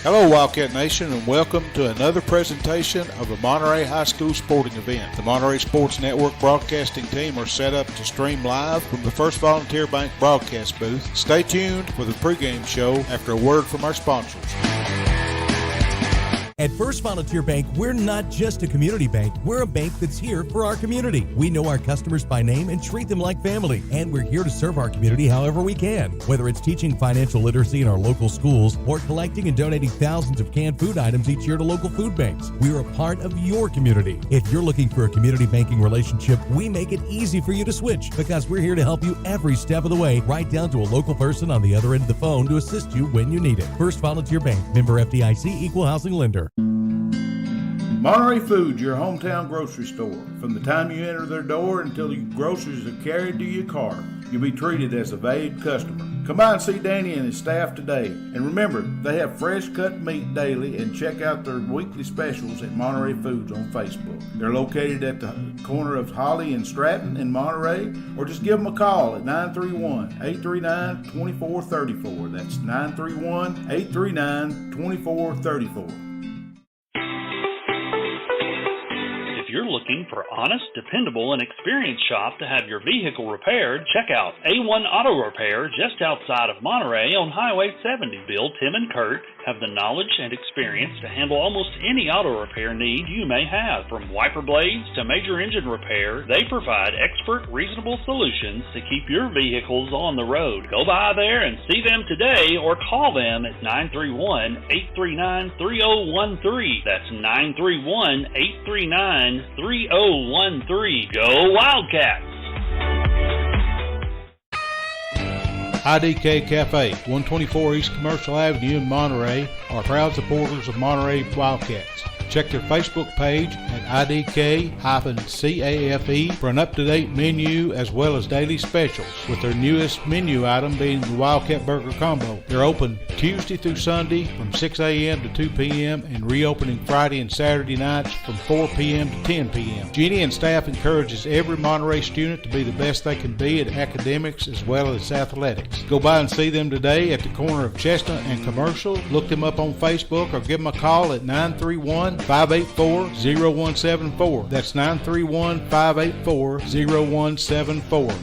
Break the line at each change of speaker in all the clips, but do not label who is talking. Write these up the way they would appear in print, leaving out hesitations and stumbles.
Hello, Wildcat Nation, and welcome to another presentation of a Monterey High School sporting event. The Monterey Sports Network broadcasting team are set up to stream live from the First Volunteer Bank broadcast booth. Stay tuned for the pregame show after a word from our sponsors.
At First Volunteer Bank, we're not just a community bank. We're a bank that's here for our community. We know our customers by name and treat them like family. And we're here to serve our community however we can. Whether it's teaching financial literacy in our local schools or collecting and donating thousands of canned food items each year to local food banks, we're a part of your community. If you're looking for a community banking relationship, we make it easy for you to switch because we're here to help you every step of the way, right down to a local person on the other end of the phone to assist you when you need it. First Volunteer Bank, member FDIC, equal housing lender.
Monterey Foods, your hometown grocery store. From the time you enter their door until your groceries are carried to your car, you'll be treated as a valued customer. Come by and see Danny and his staff today. And remember, they have fresh cut meat daily, and check out their weekly specials at Monterey Foods on Facebook. They're located at the corner of Holly and Stratton in Monterey, or just give them a call at 931-839-2434. That's 931-839-2434.
If you're looking for honest, dependable, and experienced shop to have your vehicle repaired, check out A1 Auto Repair just outside of Monterey on Highway 70. Bill, Tim, and Kurt have the knowledge and experience to handle almost any auto repair need you may have. From wiper blades to major engine repair, they provide expert, reasonable solutions to keep your vehicles on the road. Go by there and see them today or call them at 931-839-3013. That's 931-839-3013. Go Wildcats!
IDK Cafe, 124 East Commercial Avenue in Monterey, are proud supporters of Monterey Wildcats. Check their Facebook page at IDK-CAFE for an up-to-date menu as well as daily specials, with their newest menu item being the Wildcat Burger Combo. They're open Tuesday through Sunday from 6 a.m. to 2 p.m. and reopening Friday and Saturday nights from 4 p.m. to 10 p.m. Jeannie and staff encourages every Monterey student to be the best they can be at academics as well as athletics. Go by and see them today at the corner of Chestnut and Commercial. Look them up on Facebook or give them a call at 931-584-0174. That's 931-584-0174.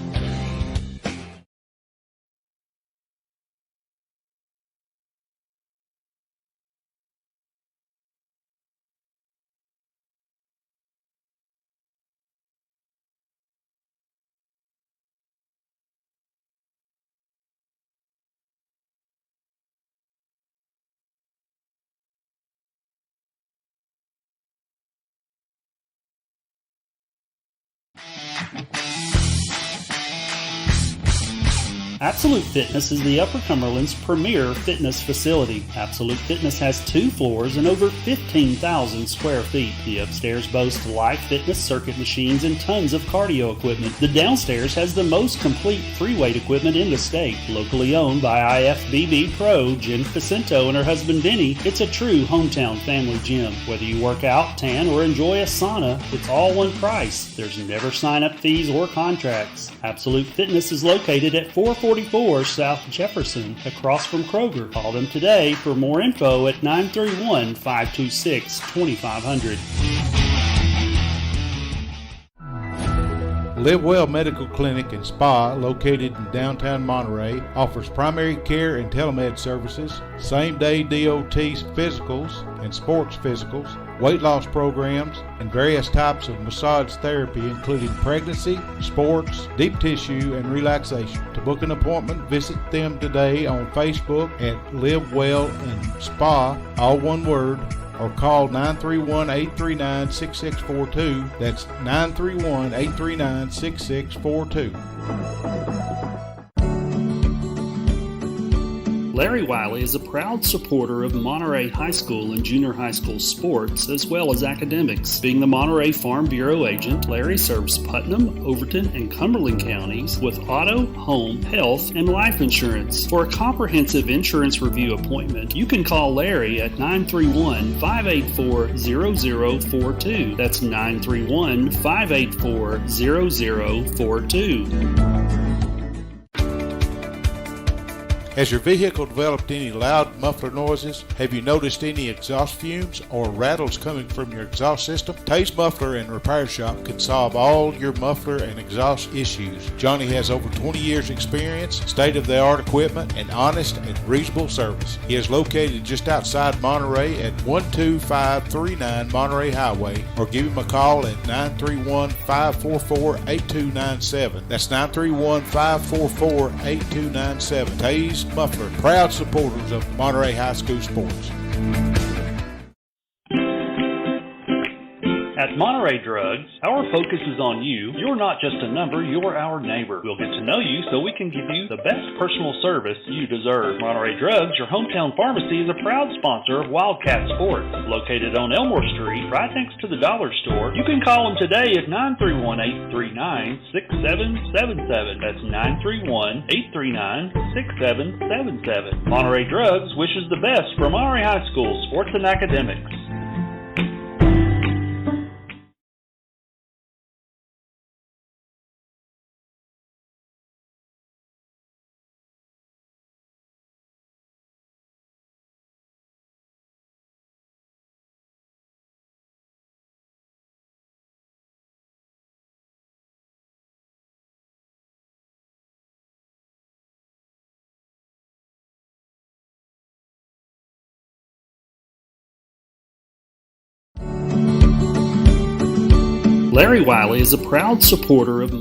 Absolute Fitness is the Upper Cumberland's premier fitness facility. Absolute Fitness has 2 floors and over 15,000 square feet. The upstairs boasts live fitness circuit machines and tons of cardio equipment. The downstairs has the most complete free weight equipment in the state. Locally owned by IFBB Pro Jen Facento and her husband Vinny, it's a true hometown family gym. Whether you work out, tan, or enjoy a sauna, it's all one price. There's never sign-up fees or contracts. Absolute Fitness is located at 444 South Jefferson, across from Kroger. Call them today for more info at 931-526-2500.
Live Well Medical Clinic and Spa, located in downtown Monterey, offers primary care and telemed services, same-day DOT physicals and sports physicals, weight loss programs, and various types of massage therapy, including pregnancy, sports, deep tissue, and relaxation. To book an appointment, visit them today on Facebook at Live Well and Spa, all one word, or call 931-839-6642. That's 931-839-6642.
Larry Wiley is a proud supporter of Monterey High School and junior high school sports, as well as academics. Being the Monterey Farm Bureau agent, Larry serves Putnam, Overton, and Cumberland counties with auto, home, health, and life insurance. For a comprehensive insurance review appointment, you can call Larry at 931-584-0042. That's 931-584-0042.
Has your vehicle developed any loud muffler noises? Have you noticed any exhaust fumes or rattles coming from your exhaust system? Tay's Muffler and Repair Shop can solve all your muffler and exhaust issues. Johnny has over 20 years experience, state-of-the-art equipment, and honest and reasonable service. He is located just outside Monterey at 12539 Monterey Highway, or give him a call at 931-544-8297. That's 931-544-8297. Tay's Muffler, proud supporters of Monterey High School sports.
At Monterey Drugs, our focus is on you. You're not just a number, you're our neighbor. We'll get to know you so we can give you the best personal service you deserve. Monterey Drugs, your hometown pharmacy, is a proud sponsor of Wildcat Sports. Located on Elmore Street, right next to the dollar store. You can call them today at 931-839-6777. That's 931-839-6777. Monterey Drugs wishes the best for Monterey High School sports and academics. Larry Wiley is a proud supporter of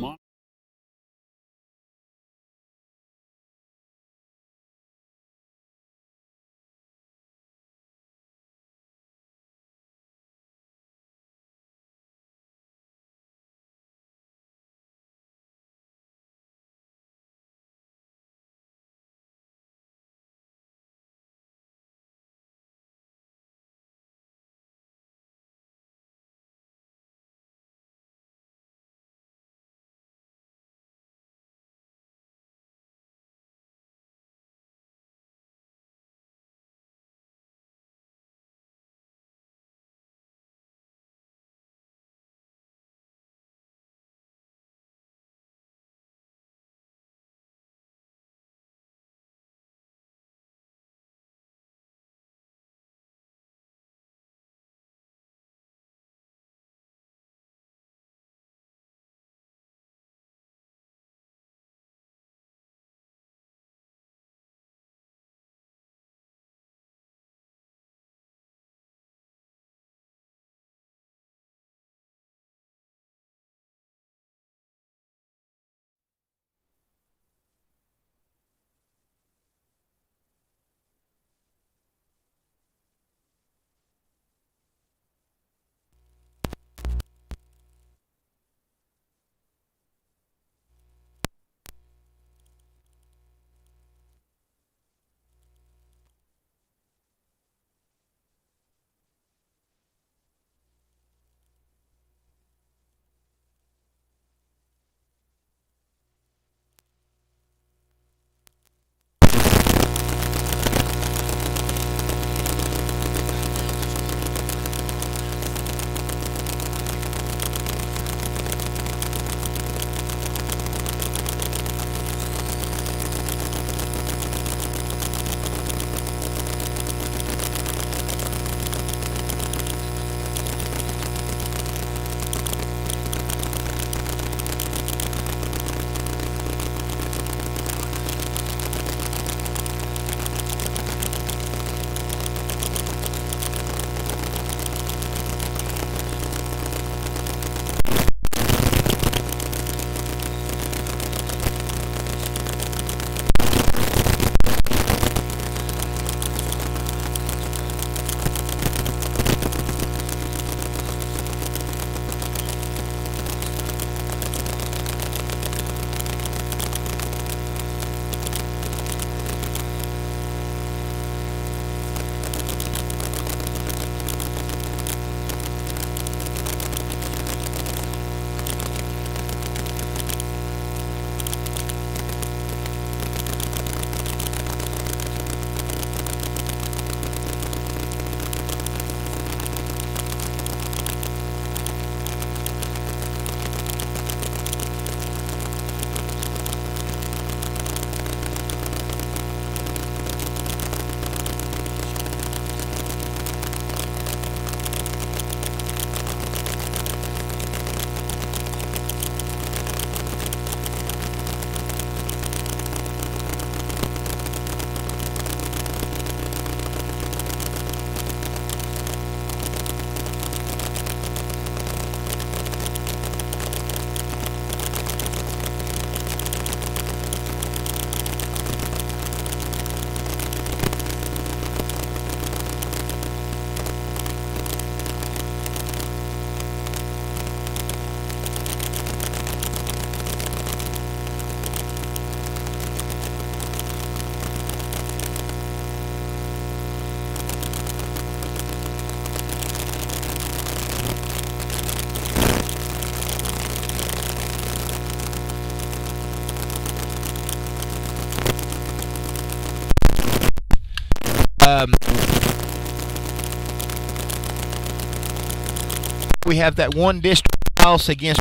We have that one district loss against.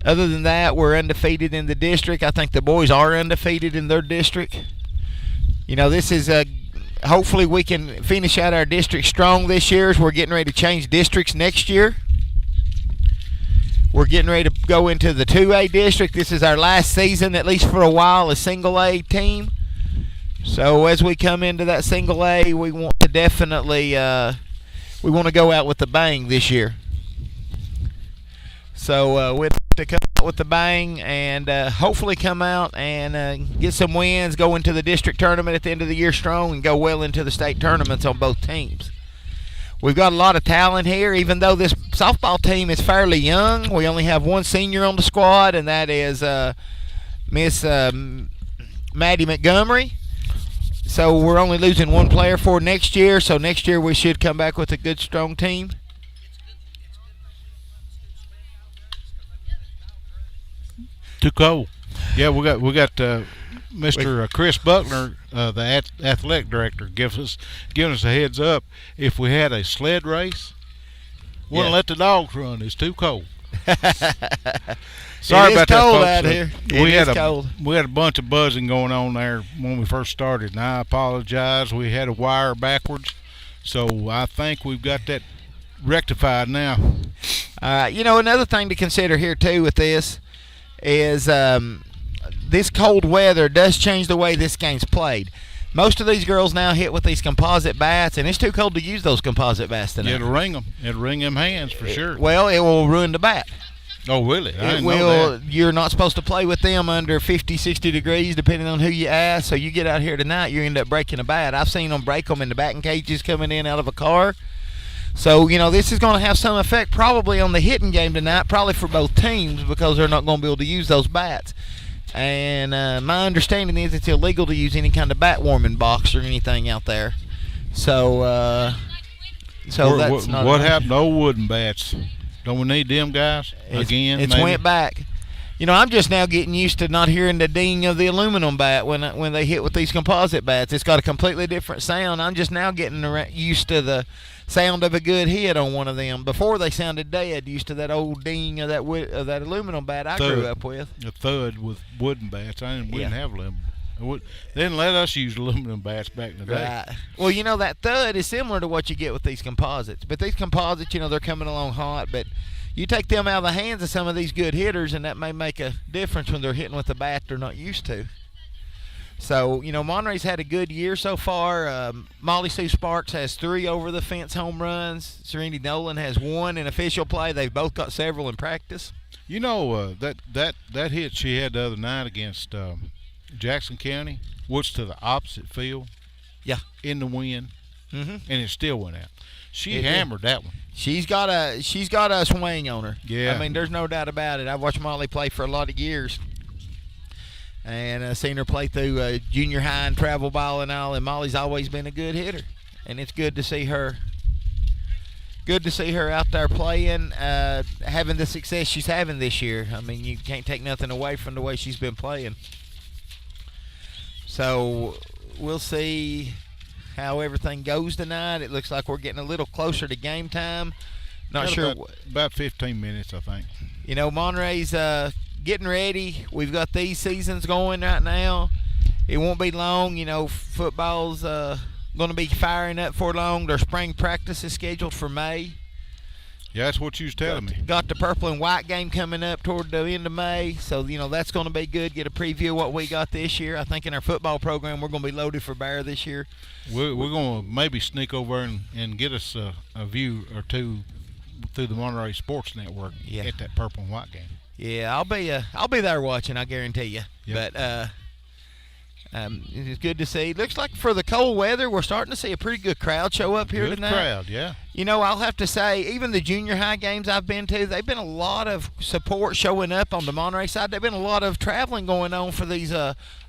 Other than that, we're undefeated in the district. I think the boys are undefeated in their district. This is hopefully we can finish out our district strong this year as we're getting ready to change districts next year. We're getting ready to go into the 2A district. This is our last season, at least for a while, a single A team. So as we come into that single A, we want to definitely we want to go out with a bang this year. So we'd like to come out with a bang and hopefully come out and get some wins, go into the district tournament at the end of the year strong, and go well into the state tournaments on both teams. We've got a lot of talent here, even though this softball team is fairly young. We only have one senior on the squad, and that is Miss Maddie Montgomery. So we're only losing one player for next year. So next year we should come back with a good, strong team.
Too cold. Yeah, we got Mr. Chris Buckner, the athletic director, giving us a heads up. If we had a sled race, wouldn't let the dogs run. It's too cold. Sorry about that,
cold
folks.
out here.
We had a
cold.
bunch of buzzing going on there when we first started, and I apologize. We had a wire backwards, so I think we've got that rectified now.
Another thing to consider here too with this is this cold weather does change the way this game's played. Most of these girls now hit with these composite bats, and it's too cold to use those composite bats tonight.
It'll ring them. It'll ring them hands for sure.
Well, it will ruin the bat.
Oh, really? I didn't know that.
You're not supposed to play with them under 50, 60 degrees, depending on who you ask. So you get out here tonight, you end up breaking a bat. I've seen them break them in the batting cages coming in out of a car. So, this is going to have some effect probably on the hitting game tonight, probably for both teams, because they're not going to be able to use those bats. And my understanding is it's illegal to use any kind of bat warming box or anything out there. So that's not.
What happened to old wooden bats? Don't we need them guys again?
It's went back. I'm just now getting used to not hearing the ding of the aluminum bat when they hit with these composite bats. It's got a completely different sound. I'm just now getting used to the sound of a good hit on one of them. Before they sounded dead, used to that old ding of that aluminum bat I grew up with.
A thud with wooden bats. We didn't have aluminum. They didn't let us use aluminum bats back in the day.
Right. Well, that thud is similar to what you get with these composites. But these composites, they're coming along hot. But you take them out of the hands of some of these good hitters, and that may make a difference when they're hitting with a bat they're not used to. So, Monterey's had a good year so far. Molly Sue Sparks has 3 over-the-fence home runs. Serenity Nolan has 1 in official play. They've both got several in practice.
That hit she had the other night against Jackson County was to the opposite field.
Yeah.
In the wind.
Mm-hmm.
And it still went out. She hammered that one.
She's got a swing on her.
Yeah.
I mean, there's no doubt about it. I've watched Molly play for a lot of years. And seen her play through junior high and travel ball and all, and Molly's always been a good hitter. And it's good to see her. Good to see her out there playing, having the success she's having this year. I mean, you can't take nothing away from the way she's been playing. So we'll see how everything goes tonight. It looks like we're getting a little closer to game time. Not sure.
About 15 minutes, I think.
Monterey's getting ready. We've got these seasons going right now. It won't be long. Football's going to be firing up for long. Their spring practice is scheduled for May.
Yeah, that's what you was telling me.
Got the purple and white game coming up toward the end of May. So, that's going to be good. Get a preview of what we got this year. I think in our football program we're going to be loaded for bear this year.
We're going to maybe sneak over and get us a view or two through the Monterey Sports Network at that purple and white game.
Yeah, I'll be there watching, I guarantee you. Yep. But it's good to see. Looks like for the cold weather, we're starting to see a pretty good crowd show up here tonight.
Good crowd, yeah.
I'll have to say, even the junior high games I've been to, they've been a lot of support showing up on the Monterey side. There've been a lot of traveling going on for these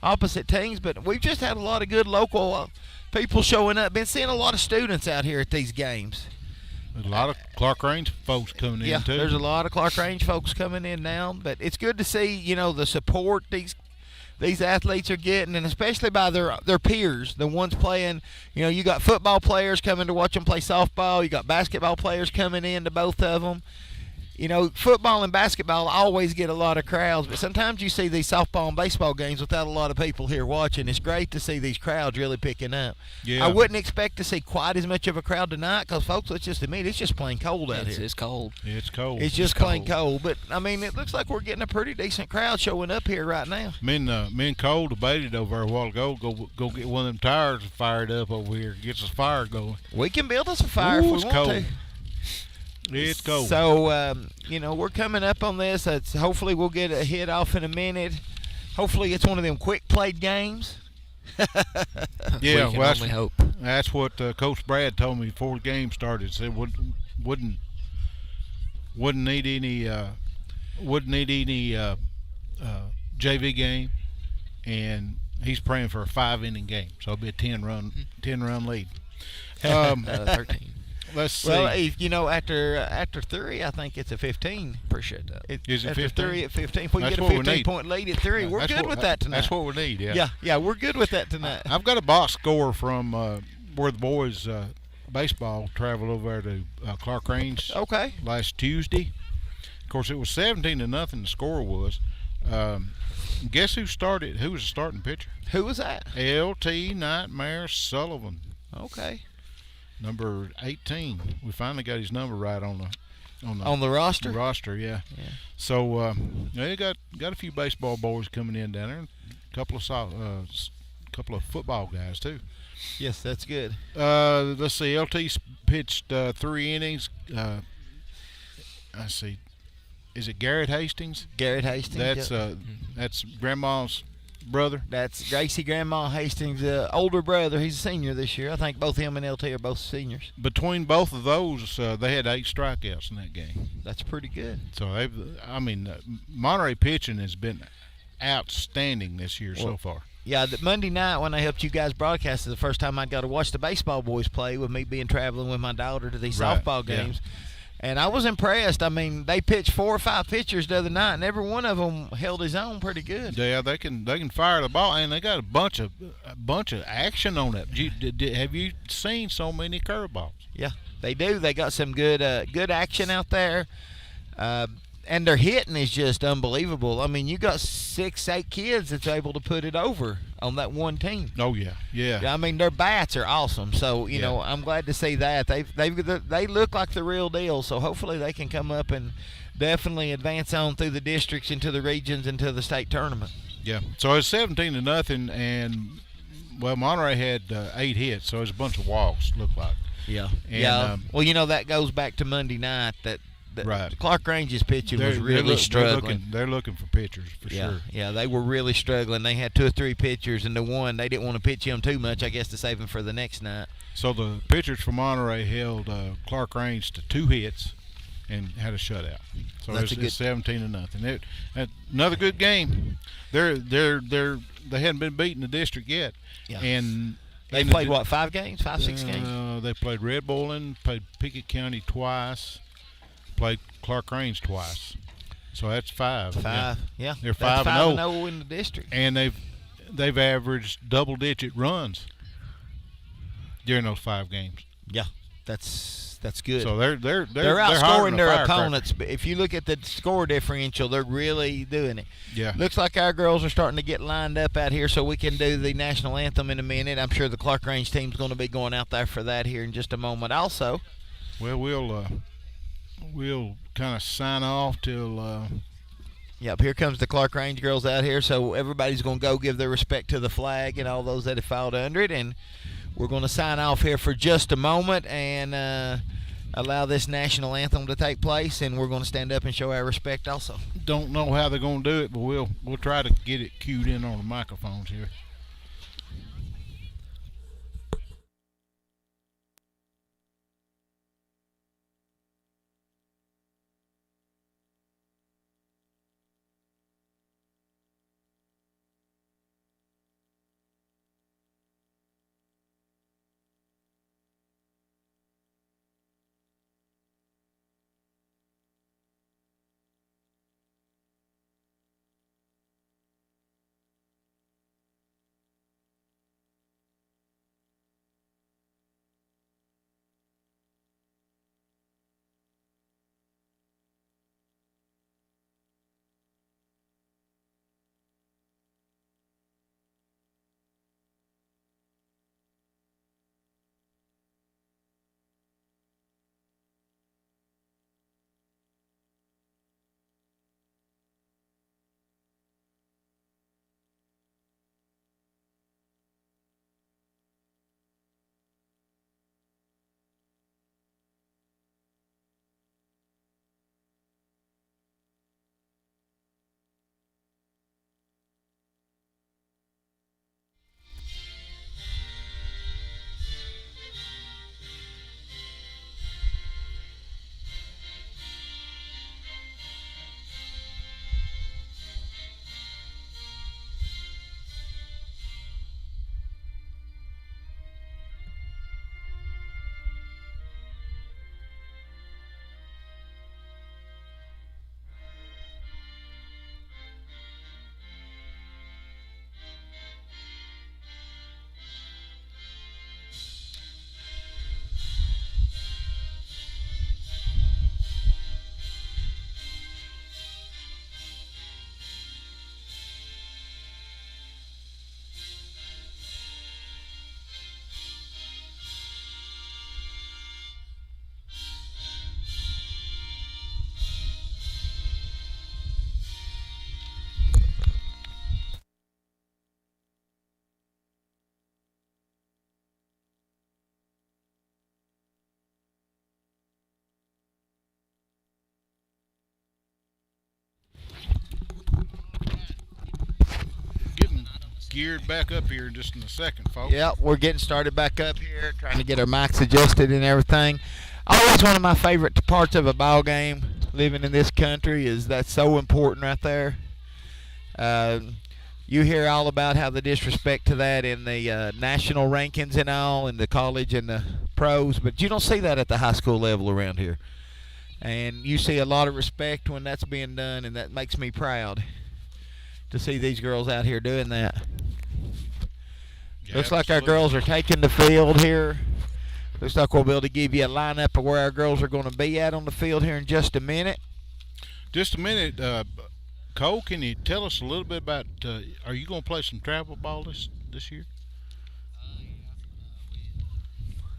opposite teams, but we've just had a lot of good local people showing up. Been seeing a lot of students out here at these games.
There's a lot of Clarkrange folks coming in, too.
There's a lot of Clarkrange folks coming in now, but it's good to see, the support these these athletes are getting, and especially by their peers, the ones playing. You got football players coming to watch them play softball. You got basketball players coming in to both of them. Football and basketball always get a lot of crowds, but sometimes you see these softball and baseball games without a lot of people here watching. It's great to see these crowds really picking up.
Yeah.
I wouldn't expect to see quite as much of a crowd tonight because, folks, let's just admit it's just plain cold out here.
It's cold.
It's cold.
It's just plain cold. But, it looks like we're getting a pretty decent crowd showing up here right now.
Me and Cole debated over a while ago. Go get one of them tires fired up over here. Gets us fire going.
We can build us a fire if we want
cold.
to.
It's cold.
So, we're coming up on this. Hopefully we'll get a hit off in a minute. Hopefully it's one of them quick played games.
Yeah,
we can only hope.
That's what Coach Brad told me before the game started. Said wouldn't need any JV game, and he's praying for a 5-inning game, so it'll be a 10-run lead.
13.
Let's see.
Well, after 3, I think it's a 15.
Appreciate that.
Is it
after
15?
3 at 15. If we can
That's
get a
what we need.
15-point lead at 3, we're good with that tonight.
That's what we need. Yeah.
Yeah, we're good with that tonight.
I've got a box score from where the boys baseball traveled over there to Clarkrange
Okay.
last Tuesday. Of course, it was 17-0. The score was. Guess who started? Who was the starting pitcher?
Who was that?
LT Nightmare Sullivan,
Okay.
number 18. We finally got his number right on
the roster.
roster, yeah. So they got a few baseball boys coming in down there, and a couple of football guys too.
Yes, that's good.
Let's see. LT pitched 3 innings. I see. Is it Garrett Hastings?
Garrett Hastings.
That's Grandma's brother.
That's Gracie Grandma Hastings' older brother. He's a senior this year. I think both him and LT are both seniors.
Between both of those, they had 8 strikeouts in that game.
That's pretty good.
So Monterey pitching has been outstanding this year so far.
Yeah, Monday night when I helped you guys broadcast is the first time I got to watch the baseball boys play with me being traveling with my daughter to these
Right,
softball
yeah.
games. And I was impressed. They pitched 4 or 5 pitchers the other night, and every one of them held his own pretty good.
Yeah, they can fire the ball, and they got a bunch of action on it. Have you seen so many curveballs?
Yeah, they do. They got some good action out there. And their hitting is just unbelievable. You got 6, 8 kids that's able to put it over on that one team.
Oh yeah.
Their bats are awesome. So
Yeah.
I'm glad to see that they look like the real deal. So hopefully they can come up and definitely advance on through the districts into the regions into the state tournament.
Yeah. So it's 17-0, and Monterey had 8 hits, so it's a bunch of walks. Looked like.
Yeah.
And,
that goes back to Monday night that.
Right.
Clarkrange's pitching was really struggling.
They're looking for pitchers for sure.
Yeah, they were really struggling. They had 2 or 3 pitchers, and the one they didn't want to pitch him too much, I guess, to save him for the next night.
So the pitchers from Monterey held Clarkrange to 2 hits and had a shutout. So
That's
it's 17-0. Another good game. They hadn't been beaten the district yet.
Yeah.
And
They played 5 games, 5, 6 games.
They played Red Bullin, played Pickett County twice. Played Clarkrange twice, so that's 5.
5, yeah.
They're
That's
5-0
5-0 in the district,
and they've averaged double-digit runs during those 5 games.
Yeah, that's good.
So they're
outscoring their
firecracker.
opponents. But if you look at the score differential, they're really doing it.
Yeah.
Looks like our girls are starting to get lined up out here, so we can do the national anthem in a minute. I'm sure the Clarkrange team's going to be going out there for that here in just a moment. Also,
Well, we'll kind of sign off till.
Yep, here comes the Clarkrange girls out here. So everybody's going to go give their respect to the flag and all those that have filed under it. And we're going to sign off here for just a moment and allow this national anthem to take place. And we're going to stand up and show our respect also.
Don't know how they're going to do it, but we'll try to get it cued in on the microphones here. geared back up here just in a second, folks.
Yep, we're getting started back up here, trying to get our mics adjusted and everything. Always one of my favorite parts of a ball game, living in this country, is that's so important right there. You hear all about how the disrespect to that in the national rankings and all, in the college and the pros, but you don't see that at the high school level around here. And you see a lot of respect when that's being done, and that makes me proud to see these girls out here doing that.
Yeah,
Looks like our
absolutely.
girls are taking the field here. Looks like we'll be able to give you a lineup of where our girls are going to be at on the field here in just a minute.
Just a minute, Cole, can you tell us a little bit about, are you going to play some travel ball this year?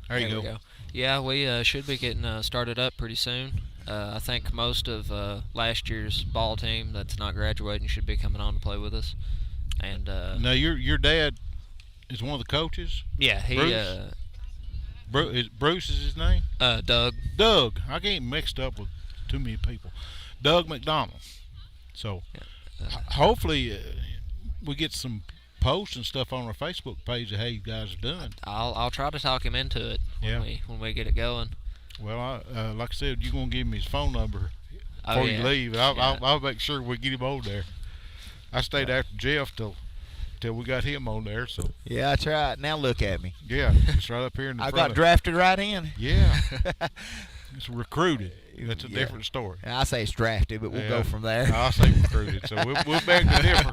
There you go.
Yeah, we should be getting started up pretty soon. I think most of last year's ball team that's not graduating should be coming on to play with us. And
Now, your dad is one of the coaches?
yeah, he
Bruce is his name?
Doug.
Doug. I get mixed up with too many people. Doug McDonald. So, hopefully, we get some posts and stuff on our Facebook page of how you guys are doing.
I'll try to talk him into it when we get it going.
Well, like I said, you're going to give me his phone number before you leave. And I'll make sure we get him on there. I stayed after Jeff till we got him on there. So
Yeah, that's right. Now look at me.
yeah, it's right up here in the
I
front.
got drafted right in.
Yeah, it's recruited. That's a different story.
I say it's drafted, but we'll go from there.
I'll say recruited. So we'll beg to differ.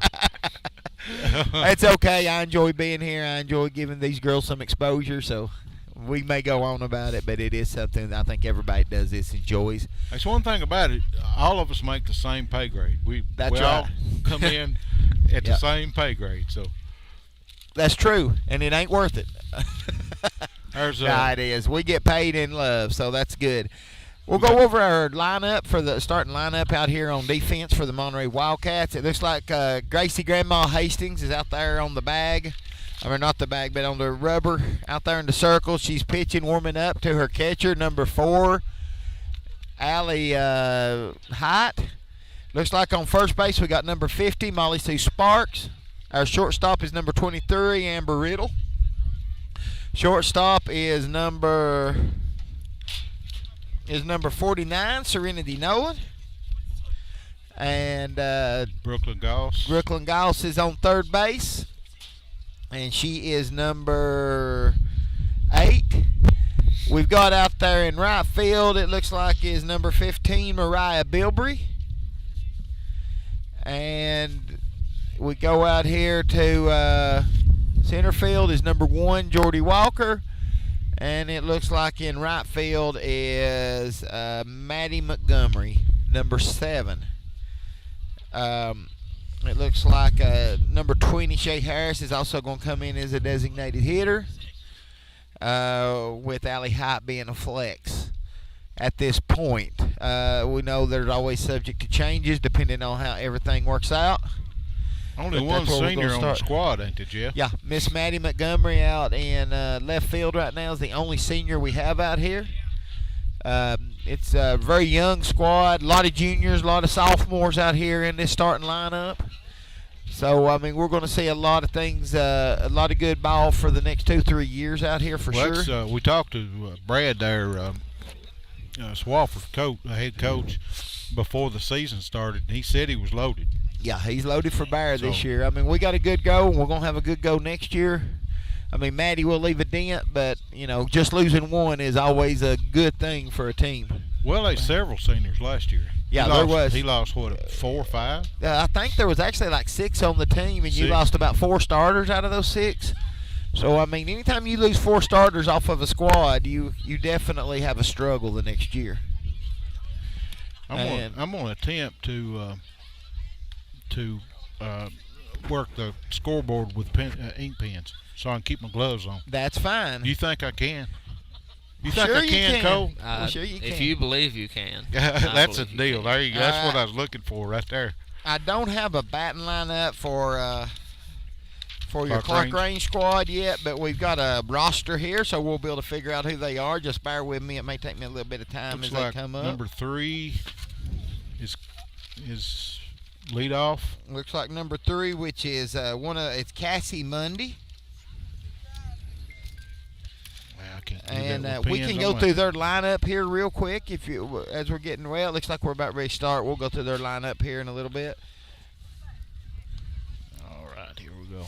It's okay. I enjoy being here. I enjoy giving these girls some exposure. So we may go on about it, but it is something that I think everybody does this enjoys.
That's one thing about it. All of us make the same pay grade. We all come in at the same pay grade. So
that's true, and it ain't worth it.
there's
it is. We get paid in love, so that's good. We'll go over our lineup for the starting lineup out here on defense for the Monterey Wildcats. It looks like Gracie Grandma Hastings is out there on the bag. I mean, not the bag, but on the rubber out there in the circle. She's pitching, warming up to her catcher, number 4, Allie Height. Looks like on first base we got number 50, Molly Sue Sparks. Our shortstop is number 23, Amber Riddle. Shortstop is number 49, Serenity Nolan. And
Brooklyn Goss.
Brooklyn Goss is on third base. And she is number 8. We've got out there in right field, it looks like is number 15, Mariah Bilbrey. And we go out here to center field is number 1, Jordy Walker. And it looks like in right field is Maddie Montgomery, number 7. It looks like number 20, Shay Harris, is also going to come in as a designated hitter, with Allie Height being a flex at this point. We know they're always subject to changes depending on how everything works out.
Only one senior on the squad, ain't it, Jeff?
Yeah, Miss Maddie Montgomery out in left field right now is the only senior we have out here. It's a very young squad, a lot of juniors, a lot of sophomores out here in this starting lineup. So, I mean, we're going to see a lot of things, a lot of good ball for the next 2-3 years out here for sure.
We talked to Brad there, Swafford head coach, before the season started, and he said he was loaded.
Yeah, he's loaded for bear this year. I mean, we got a good go, and we're going to have a good go next year. I mean, Maddie will leave a dent, but, you know, just losing one is always a good thing for a team.
Well, there's several seniors last year.
Yeah, there was.
He lost, what, 4 or 5?
I think there was actually like 6 on the team, and you lost about 4 starters out of those 6. So, I mean, anytime you lose 4 starters off of a squad, you definitely have a struggle the next year.
I'm going to attempt to work the scoreboard with ink pens so I can keep my gloves on.
That's fine.
Do you think I can? You think
Sure
I
you
can, Cole?
Sure you can.
If you believe you can.
That's a deal. There you go. That's
All
what
right.
I was looking for right there.
I don't have a batting lineup for your Clarkrange squad yet, but we've got a roster here, so we'll be able to figure out who they are. Just bear with me. It may take me a little bit of time
Looks
as
like
they come up.
number 3 is lead off.
Looks like number 3, which is it's Cassie Mundy.
Well, I can't do
And
that with
we
pins
can
on
go
my-
through their lineup here real quick as we're getting it looks like we're about ready to start. We'll go through their lineup here in a little bit.
All right, here we go.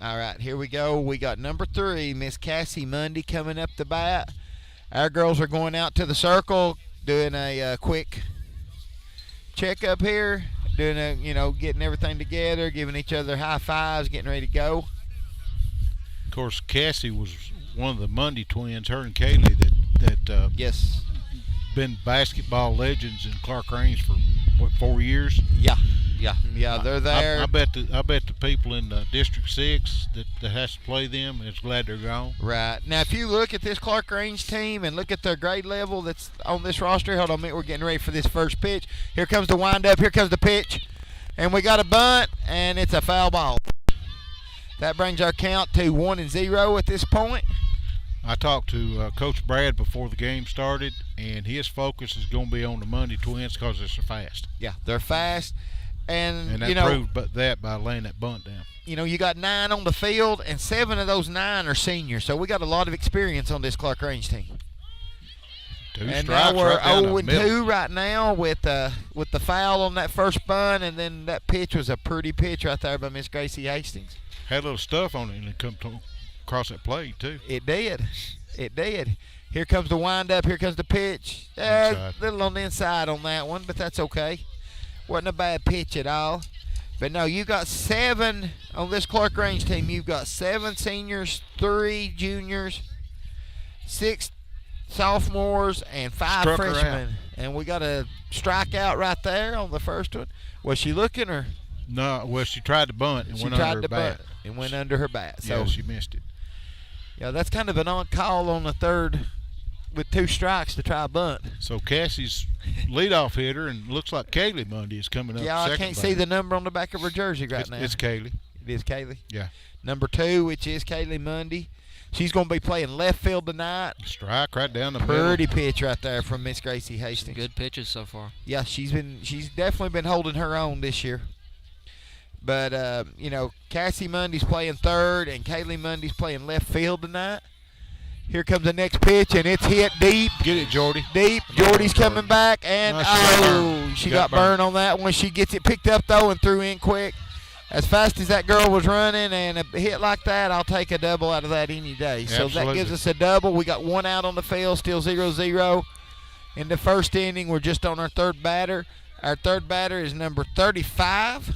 All right, here we go. We got number 3, Miss Cassie Mundy, coming up the bat. Our girls are going out to the circle, doing a quick checkup here, doing getting everything together, giving each other high fives, getting ready to go.
Of course, Cassie was one of the Mundy twins, her and Kaylee, that
Yes.
been basketball legends in Clarkrange for, 4 years?
Yeah, they're there.
I bet the people in District 6 that has to play them is glad they're gone.
Right. Now, if you look at this Clarkrange team and look at their grade level that's on this roster, hold on a minute, we're getting ready for this first pitch. Here comes the windup, here comes the pitch, and we got a bunt, and it's a foul ball. That brings our count to 1-0 at this point.
I talked to Coach Brad before the game started, and his focus is going to be on the Mundy twins because they're so fast.
Yeah, they're fast. And
that proved that by laying that bunt down.
You got 9 on the field, and 7 of those 9 are seniors. So we got a lot of experience on this Clarkrange team.
2
And
strikes
now we're
right down the
0-2
middle.
right now with the foul on that first bunt, and then that pitch was a pretty pitch right there by Miss Gracie Hastings.
Had a little stuff on it, and it come across that plate, too.
It did. Here comes the windup. Here comes the pitch. A little on the inside on that one, but that's okay. Wasn't a bad pitch at all. But no, you got 7 on this Clarkrange team. You've got 7 seniors, 3 juniors, 6 sophomores, and 5
Struck her
freshmen.
out.
And we got a strikeout right there on the first one. Was she looking or?
No, well, she tried to bunt and went under her bat.
And went under her bat. So
Yeah, she missed it.
yeah, that's kind of an on call on the third with 2 strikes to try a bunt.
So Cassie's leadoff hitter, and looks like Kaylee Mundy is coming up.
Yeah, I
second
can't
base.
see the number on the back of her jersey right now.
It's Kaylee.
It is Kaylee.
Yeah.
Number 2, which is Kaylee Mundy. She's going to be playing left field tonight.
Strike right down the middle.
Pretty pitch right there from Miss Gracie Hastings.
Good pitches so far.
Yeah, she's definitely been holding her own this year. But Cassie Mundy's playing third, and Kaylee Mundy's playing left field tonight. Here comes the next pitch, and it's hit deep.
Get it, Jordy.
Deep. Jordy's coming back, and
Nice
she
got
got burned on that one. She gets it picked up, though, and threw in quick. As fast as that girl was running, and a hit like that, I'll take a double out of that any day. So that
Absolutely.
gives us a double. We got 1 out on the field, still 0-0. In the first inning, we're just on our third batter. Our third batter is number 35,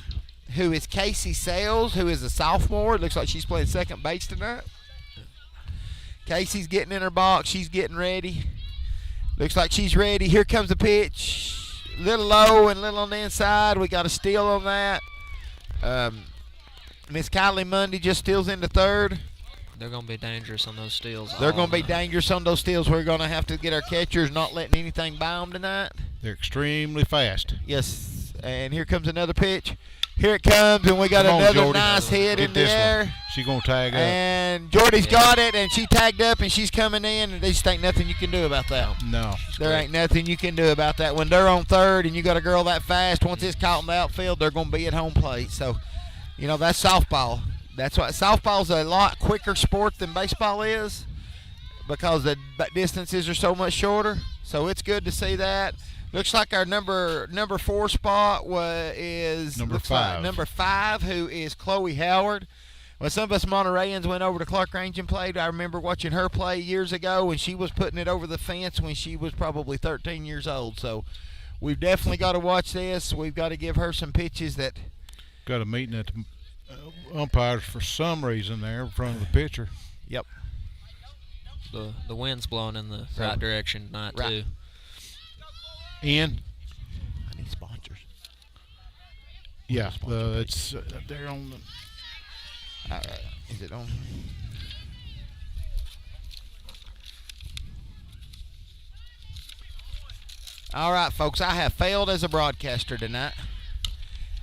who is Casey Sales, who is a sophomore. It looks like she's playing second base tonight. Casey's getting in her box. She's getting ready. Looks like she's ready. Here comes the pitch. A little low and a little on the inside. We got a steal on that. Miss Kylie Mundy just steals into third.
They're going to be dangerous on those steals.
They're going to be dangerous on those steals. We're going to have to get our catchers not letting anything by them tonight.
They're extremely fast.
Yes, and here comes another pitch. Here it comes, and we got
Come on,
another
Jordy.
nice hit
Get
in the
this
air.
one. She's going to tag up.
And Jordy's got it, and she tagged up, and she's coming in, and there just ain't nothing you can do about that.
No.
There ain't nothing you can do about that. When they're on third and you got a girl that fast, once it's caught in the outfield, they're going to be at home plate. So, that's softball. That's why softball's a lot quicker sport than baseball is because the distances are so much shorter. So it's good to see that. Looks like our number 4 spot is
Number 5.
Number 5, who is Chloe Howard. When some of us Montereyans went over to Clarkrange and played, I remember watching her play years ago when she was putting it over the fence when she was probably 13 years old. So we've definitely got to watch this. We've got to give her some pitches that.
Got a meeting at the umpires for some reason there in front of the pitcher.
Yep.
The wind's blowing in the right direction tonight,
Right.
too.
In.
I need sponsors.
Yeah. It's they're on the.
All right. Is it on? All right, folks. I have failed as a broadcaster tonight.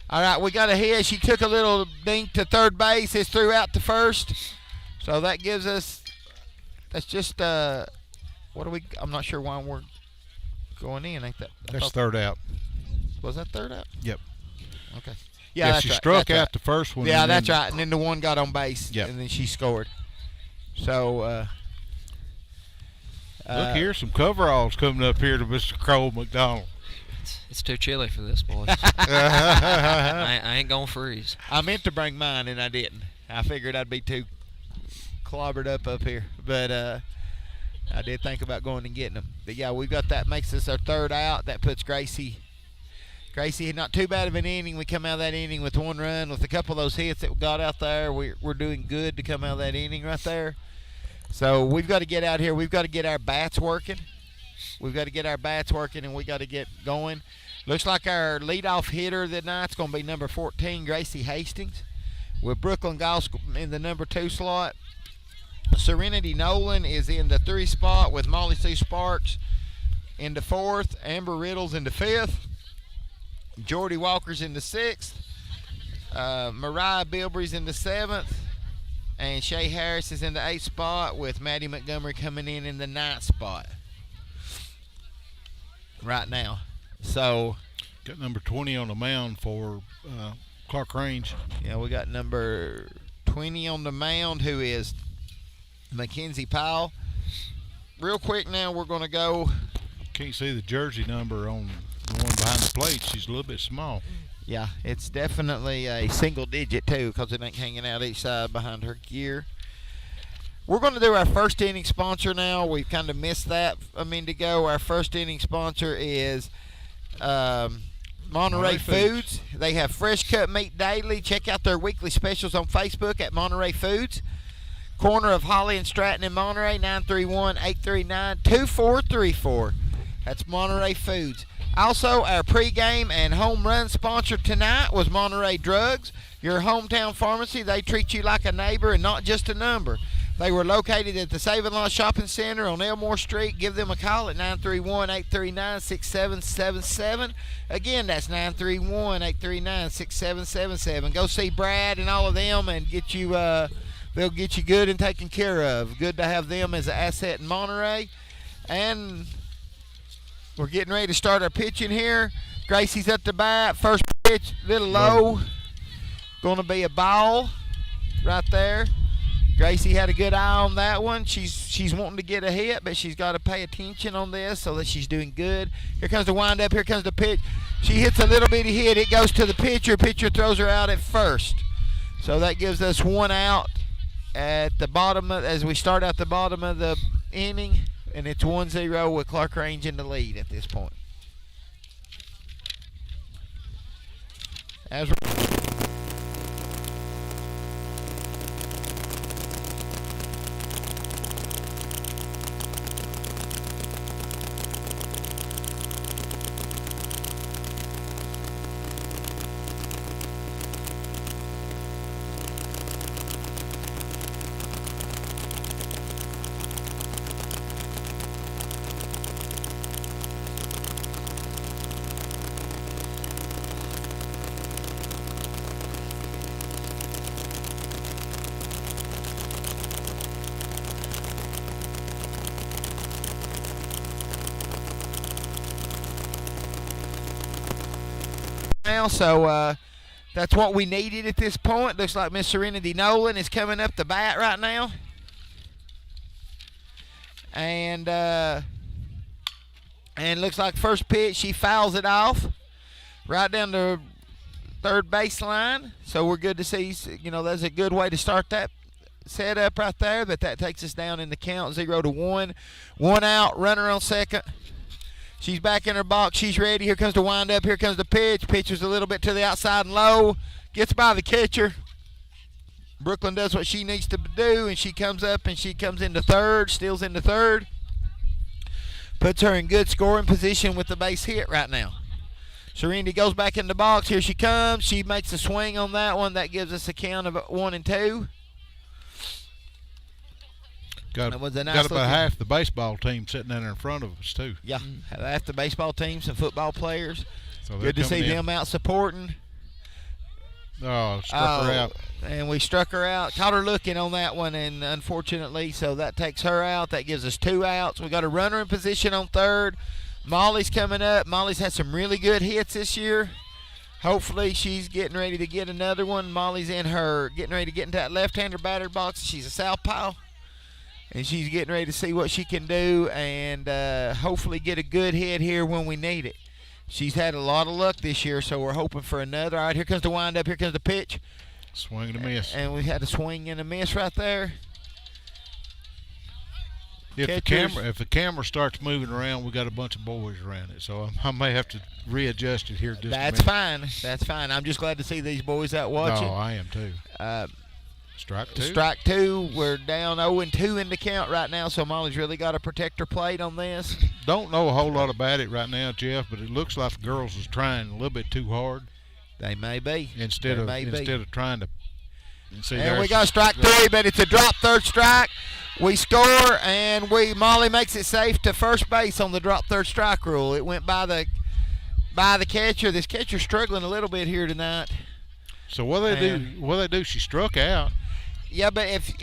All right, we got a hit. She took a little dink to third base. It's threw out to first. So that gives us. That's just what do we? I'm not sure why we're going in. Ain't that?
That's third out.
Was that third out?
Yep.
Okay.
Yeah,
that's
she
right.
struck
That's
out
right.
the first one.
Yeah,
and
that's
then-
right. And then the one got on base,
Yep.
and then she scored. So,
Look here, some coveralls coming up here to Mr. Cole McDonald.
It's too chilly for this, boys. I ain't gonna freeze.
I meant to bring mine, and I didn't. I figured I'd be too clobbered up here. But I did think about going and getting them. But, yeah, we've got that. Makes us our third out. That puts Gracie had not too bad of an inning. We come out of that inning with one run. With a couple of those hits that we got out there, we're doing good to come out of that inning right there. So we've got to get out here. We've got to get our bats working. And we got to get going. Looks like our leadoff hitter that night's going to be number 14, Gracie Hastings, with Brooklyn Goss in the number 2 slot. Serenity Nolan is in the 3 spot with Molly Sue Sparks in the 4th. Amber Riddles in the 5th. Jordy Walker's in the 6th. Mariah Bilbrey's in the 7th. And Shay Harris is in the 8th spot with Maddie Montgomery coming in the 9th spot right now. So
got number 20 on the mound for Clarkrange.
Yeah, we got number 20 on the mound, who is Mackenzie Powell. Real quick now, we're going to go.
Can't see the jersey number on the one behind the plate. She's a little bit small.
Yeah, it's definitely a single digit, too, because it ain't hanging out each side behind her gear. We're going to do our first inning sponsor now. We've kind of missed that a minute ago. Our first inning sponsor is Monterey Foods. They have fresh cut meat daily. Check out their weekly specials on Facebook at Monterey Foods. Corner of Holly and Stratton in Monterey, 931-839-2434. That's Monterey Foods. Also, our pregame and home run sponsor tonight was Monterey Drugs, your hometown pharmacy. They treat you like a neighbor and not just a number. They were located at the Save and Loss Shopping Center on Elmore Street. Give them a call at 931-839-6777. Again, that's 931-839-6777. Go see Brad and all of them and get you. They'll get you good and taken care of. Good to have them as an asset in Monterey. And we're getting ready to start our pitching here. Gracie's at the bat. First pitch, little low. Going to be a ball right there. Gracie had a good eye on that one. She's wanting to get a hit, but she's got to pay attention on this so that she's doing good. Here comes the windup. Here comes the pitch. She hits a little bitty hit. It goes to the pitcher. Pitcher throws her out at first. So that gives us one out at the bottom as we start out the bottom of the inning, and it's 1-0 with Clarkrange in the lead at this point. As now, so that's what we needed at this point. Looks like Miss Serenity Nolan is coming up the bat right now. And looks like first pitch, she fouls it off right down the third baseline. So we're good to see, that's a good way to start that setup right there. But that takes us down in the count, 0-1. One out, runner on second. She's back in her box. She's ready. Here comes the windup. Here comes the pitch. Pitch was a little bit to the outside and low. Gets by the catcher. Brooklyn does what she needs to do, and she comes up and she comes into third, steals into third. Puts her in good scoring position with the base hit right now. Serenity goes back in the box. Here she comes. She makes a swing on that one. That gives us a count of 1-2.
Got about half the baseball team sitting down there in front of us, too.
Yeah, half the baseball team, some football players.
So
good to see them out supporting.
Oh, struck her out.
And we struck her out. Caught her looking on that one, and unfortunately, so that takes her out. That gives us 2 outs. We got a runner in position on third. Molly's coming up. Molly's had some really good hits this year. Hopefully she's getting ready to get another one. Molly's getting ready to get into that left-hander batter box. She's a southpaw, and she's getting ready to see what she can do and hopefully get a good hit here when we need it. She's had a lot of luck this year, so we're hoping for another. All right, here comes the windup. Here comes the pitch.
Swing and a miss.
And we had a swing and a miss right there.
If the camera starts moving around, we got a bunch of boys around it, so I may have to readjust it here just a minute.
That's fine. That's fine. I'm just glad to see these boys out watching.
No, I am too. Strike two.
Strike two. We're down 0-2 in the count right now, so Molly's really got to protect her plate on this.
Don't know a whole lot about it right now, Jeff, but it looks like the girls is trying a little bit too hard.
They may be.
Instead of trying to.
And we got strike three, but it's a drop third strike. We score, and Molly makes it safe to first base on the drop third strike rule. It went by the catcher. This catcher's struggling a little bit here tonight.
So what they do? She struck out.
Yeah, but if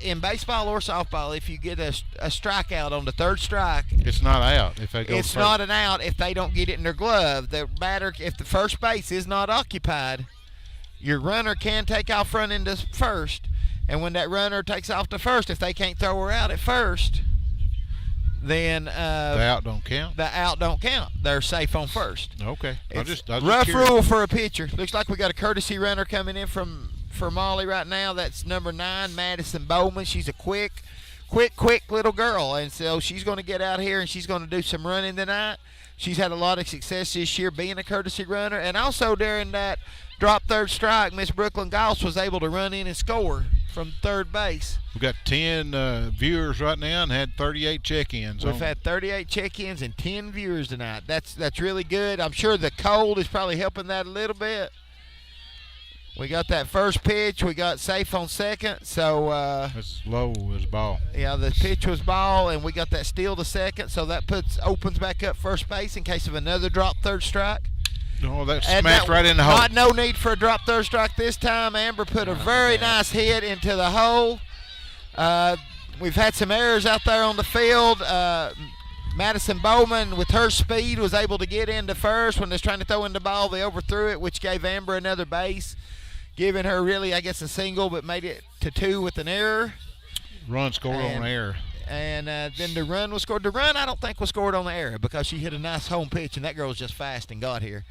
in baseball or softball, if you get a strikeout on the third strike,
it's not out if they go.
It's not an out if they don't get it in their glove. The batter, if the first base is not occupied, your runner can take off running to first. And when that runner takes off to first, if they can't throw her out at first, then the
out don't count.
The out don't count. They're safe on first.
Okay.
Rough rule for a pitcher. Looks like we got a courtesy runner coming in for Molly right now. That's number 9, Madison Bowman. She's a quick little girl, and so she's going to get out here and she's going to do some running tonight. She's had a lot of success this year being a courtesy runner, and also during that drop third strike, Miss Brooklyn Goss was able to run in and score from third base.
We've got 10 viewers right now and had 38 check-ins.
We've had 38 check-ins and 10 viewers tonight. That's really good. I'm sure the cold is probably helping that a little bit. We got that first pitch. We got safe on second. So
that's low as ball.
Yeah, the pitch was ball, and we got that steal to second. So that opens back up first base in case of another drop third strike.
Oh, that smacked right in the hole.
No need for a drop third strike this time. Amber put a very nice hit into the hole. We've had some errors out there on the field. Madison Bowman, with her speed, was able to get into first. When they was trying to throw in the ball, they overthrew it, which gave Amber another base, giving her really, I guess, a single, but made it to 2 with an error.
Run scored on error.
And then the run was scored. The run, I don't think, was scored on the error because she hit a nice home pitch, and that girl was just fast and got here.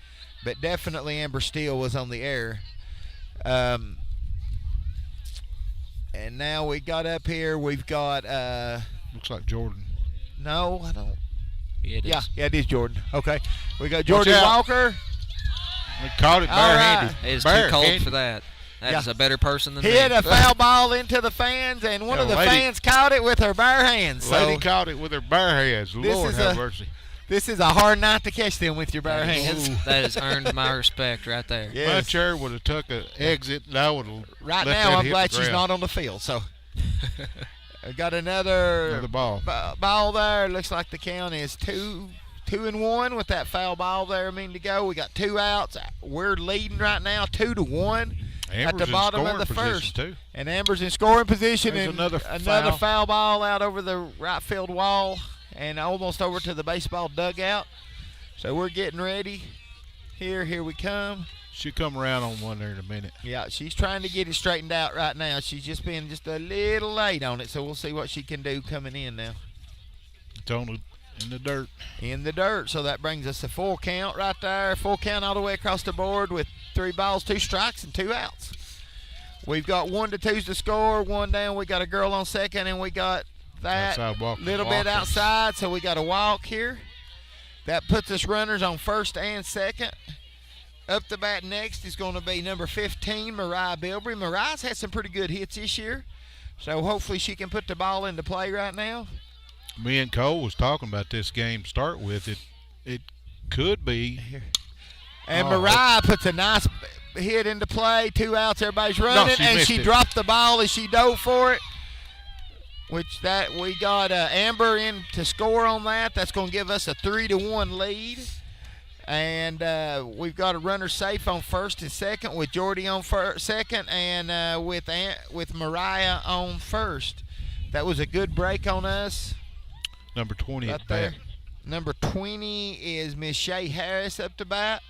But definitely Amber Steele was on the error. And now we got up here. We've got
looks like Jordan.
No, I don't.
Yeah,
it is Jordan. Okay. We got Jordan Walker.
We caught it barehanded.
It is too cold for that. That's a better person than me.
Hit a foul ball into the fans, and one of the fans caught it with her bare hands.
Lady caught it with her bare hands. Lord have mercy.
This is a hard night to catch them with your bare hands.
That has earned my respect right there.
Yes. My chair would have took an exit, and I would have.
Right now, I'm glad she's not on the field. So, I got another
ball.
Ball there. Looks like the count is 2-1 with that foul ball there. To go. We got 2 outs. We're leading right now, 2-1 at the bottom of the first.
Too.
And Amber's in scoring position.
There's
and
another
foul ball out over the right field wall and almost over to the baseball dugout. So we're getting ready. Here we come.
She'll come around on one there in a minute.
Yeah, she's trying to get it straightened out right now. She's just been just a little late on it, so we'll see what she can do coming in now.
It's in the dirt.
In the dirt, so that brings us a full count right there. Full count all the way across the board with 3 balls, 2 strikes, and 2 outs. We've got 1-2s to score, 1 down. We got a girl on second, and we got that little bit outside, so we got a walk here. That puts us runners on first and second. Up the bat next is going to be number 15, Mariah Bilbrey. Mariah's had some pretty good hits this year, so hopefully she can put the ball into play right now.
Me and Cole was talking about this game to start with. It could be.
And Mariah puts a nice hit into play. 2 outs, everybody's running, and she dropped the ball as she dove for it. We got Amber in to score on that. That's going to give us a 3-1 lead. And we've got a runner safe on first and second with Jordy on second and with Mariah on first. That was a good break on us.
Number 20
right
at
there.
bat.
Number 20 is Miss Shay Harris up to bat.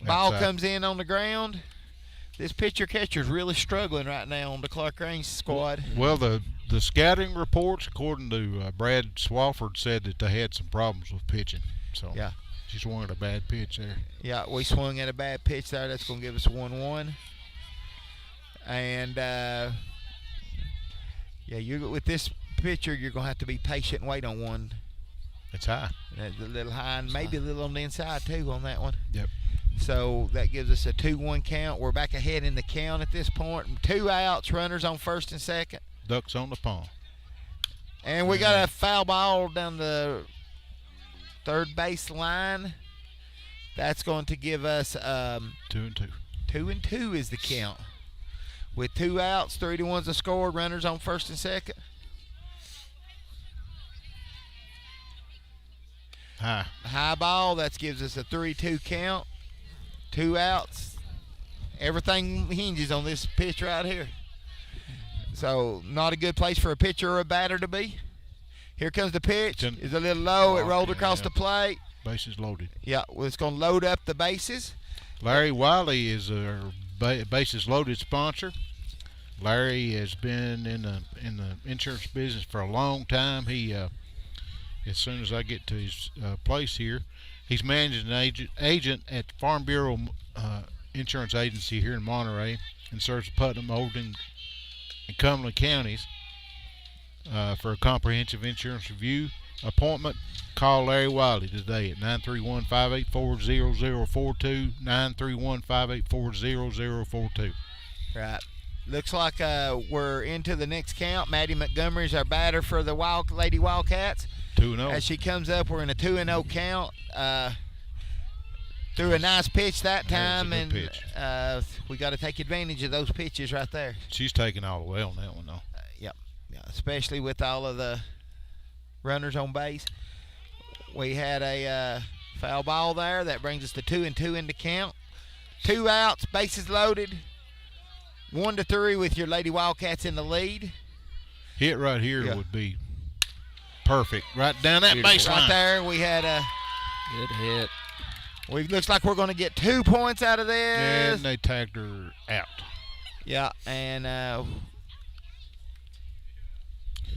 Ball comes in on the ground. This pitcher-catcher is really struggling right now on the Clarkrange squad.
Well, the scouting reports, according to Brad Swafford, said that they had some problems with pitching. So
yeah,
she swung at a bad pitch there.
Yeah, we swung at a bad pitch there. That's going to give us a 1-1. And with this pitcher, you're going to have to be patient and wait on one.
It's high.
That's a little high, and maybe a little on the inside too on that one.
Yep.
So that gives us a 2-1 count. We're back ahead in the count at this point. 2 outs, runners on first and second.
Ducks on the pond.
And we got a foul ball down the third base line. That's going to give us
2-2.
2-2 is the count. With 2 outs, 3-1's a score. Runners on first and second. High ball. That gives us a 3-2 count. 2 outs. Everything hinges on this pitch right here. So not a good place for a pitcher or a batter to be. Here comes the pitch. It's a little low. It rolled across the plate.
Bases loaded.
Yeah, well, it's going to load up the bases.
Larry Wiley is our bases loaded sponsor. Larry has been in the insurance business for a long time. He, as soon as I get to his place here, he's managing agent at Farm Bureau Insurance Agency here in Monterey and serves Putnam, Overton, and Cumberland counties for a comprehensive insurance review appointment. Call Larry Wiley today at 931-584-0042, 931-584-0042.
Right. Looks like we're into the next count. Maddie Montgomery's our batter for the Lady Wildcats.
2-0.
As she comes up, we're in a 2-0 count. Threw a nice pitch that time, and we got to take advantage of those pitches right there.
She's taking all the way on that one, though.
Yep, especially with all of the runners on base. We had a foul ball there. That brings us to 2-2 in the count. 2 outs, bases loaded. 1-3 with your Lady Wildcats in the lead.
Hit right here would be perfect. Right down that baseline.
Right there, we had a
good hit.
Looks like we're going to get 2 points out of this.
And they tagged her out.
Yeah, and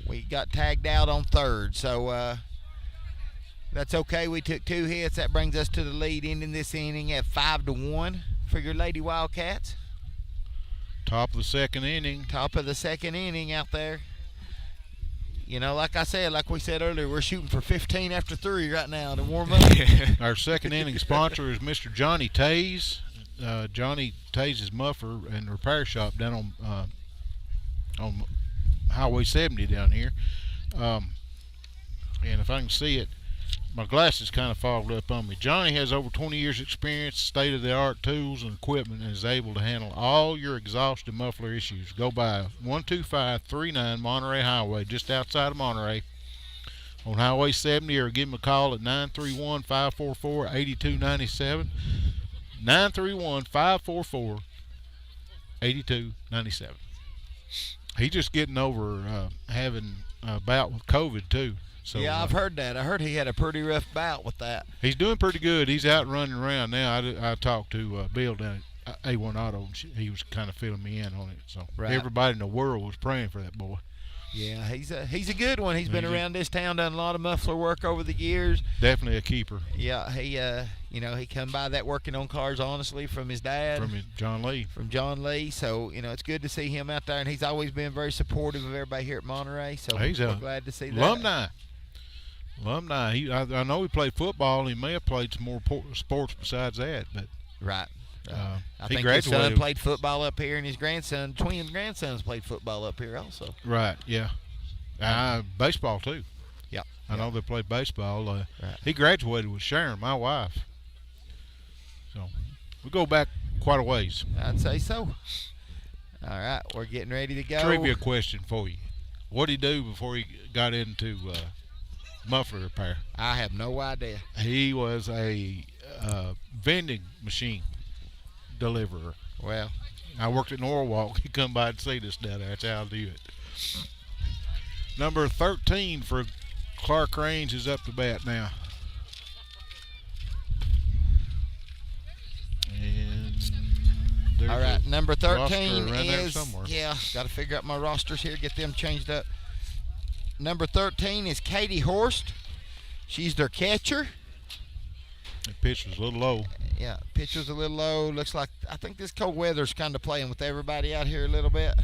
we got tagged out on third. So that's okay. We took 2 hits. That brings us to the lead, ending this inning at 5-1 for your Lady Wildcats.
Top of the second inning.
Top of the second inning out there. You know, like I said, like we said earlier, we're shooting for 15 after 3 right now to warm up.
Our second inning sponsor is Mr. Johnny Tays. Johnny Tays' muffler and repair shop down on Highway 70 down here. And if I can see it, my glasses kind of fogged up on me. Johnny has over 20 years experience, state-of-the-art tools and equipment, and is able to handle all your exhaust and muffler issues. Go by 12539 Monterey Highway, just outside of Monterey, on Highway 70, or give him a call at 931-544-8297. 931-544-8297. He's just getting over having a bout with COVID, too. So,
yeah, I've heard that. I heard he had a pretty rough bout with that.
He's doing pretty good. He's out running around now. I talked to Bill down at A1 Auto, and he was kind of filling me in on it. So everybody in the world was praying for that boy.
Yeah, he's a good one. He's been around this town, done a lot of muffler work over the years.
Definitely a keeper.
Yeah, he come by that working on cars honestly from his dad.
From John Lee.
So, it's good to see him out there, and he's always been very supportive of everybody here at Monterey. So we're glad to see that.
Alumni. I know he played football. He may have played some more sports besides that, but
right. I think
graduated.
his son played football up here, and his twin grandsons played football up here also.
Right. Yeah. Baseball too.
Yeah.
I know they played baseball.
Right.
He graduated with Sharon, my wife. So we go back quite a ways.
I'd say so. All right, we're getting ready to go.
Trivia question for you: what did he do before he got into muffler repair?
I have no idea.
He was a vending machine deliverer.
Well,
I worked at Norwalk. He come by and see us down there. That's how I do it. Number 13 for Clarkrange is up to bat now. There's
All right,
a
number 13
roster around there
is
somewhere.
yeah. Got to figure out my rosters here, get them changed up. Number 13 is Katie Horst. She's their catcher.
The pitch was a little low.
Yeah, pitch was a little low. Looks like I think this cold weather's kind of playing with everybody out here a little bit.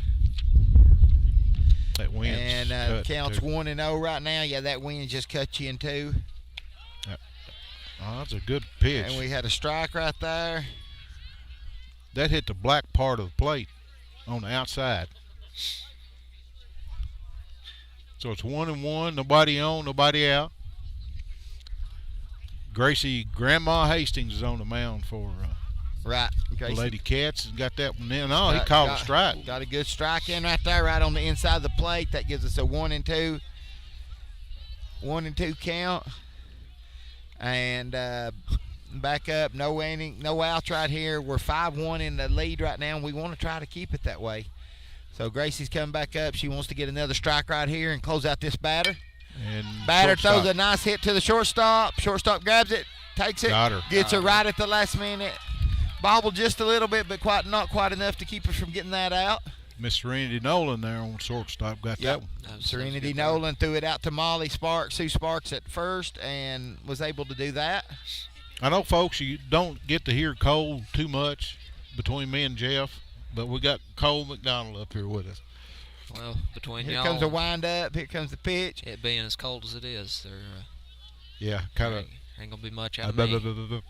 That wind's
And
cut,
counts
too.
1-0 right now. Yeah, that wind just cut you in two.
Oh, that's a good pitch.
And we had a strike right there.
That hit the black part of the plate on the outside. So it's 1-1, nobody on, nobody out. Gracie Grandma Hastings is on the mound for
Right.
the
Gracie
Lady Cats and got that one in. Oh, he called a strike.
Got a good strike in right there, right on the inside of the plate. That gives us a 1-2. 1-2 count. And back up, no inning, no outs right here. We're 5-1 in the lead right now, and we want to try to keep it that way. So Gracie's coming back up. She wants to get another strike right here and close out this batter.
And
Batter
shortstop.
throws a nice hit to the shortstop. Shortstop grabs it, takes it,
Got her.
gets her right at the last minute. Bobbled just a little bit, but not quite enough to keep us from getting that out.
Miss Serenity Nolan there on shortstop got that one.
Serenity Nolan threw it out to Molly Sparks, Sue Sparks at first, and was able to do that.
I know, folks, you don't get to hear Cole too much between me and Jeff, but we got Cole McDonald up here with us.
Well, between
Here
y'all,
comes the wind-up. Here comes the pitch.
it being as cold as it is, there
Yeah, kind of.
ain't gonna be much out of me.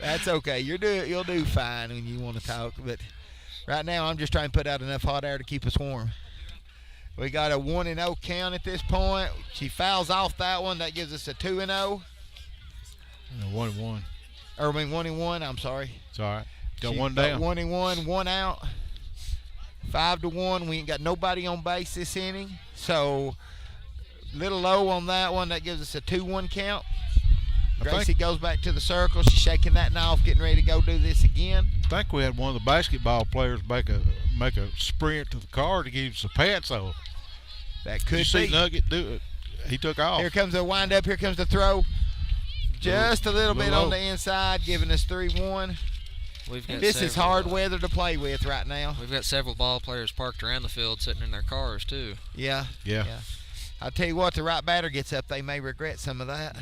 That's okay. You'll do fine when you want to talk, but right now I'm just trying to put out enough hot air to keep us warm. We got a 1-0 count at this point. She fouls off that one. That gives us a 2-0.
1-1.
Or I mean 1-1. I'm sorry.
It's all right. Got
She
one down.
1-1, one out. 5-1. We ain't got nobody on base this inning, so little low on that one. That gives us a 2-1 count. Gracie goes back to the circle. She's shaking that off, getting ready to go do this again.
I think we had one of the basketball players make a sprint to the car to give us a pants on.
That could
Did you
be.
see Nugget do it? He took off.
Here comes the wind-up. Here comes the throw. Just a little bit
low.
on the inside, giving us 3-1.
We've got
This is
several,
hard weather to play with right now.
We've got several ball players parked around the field, sitting in their cars too.
Yeah.
Yeah.
I'll tell you what, the right batter gets up, they may regret some of that.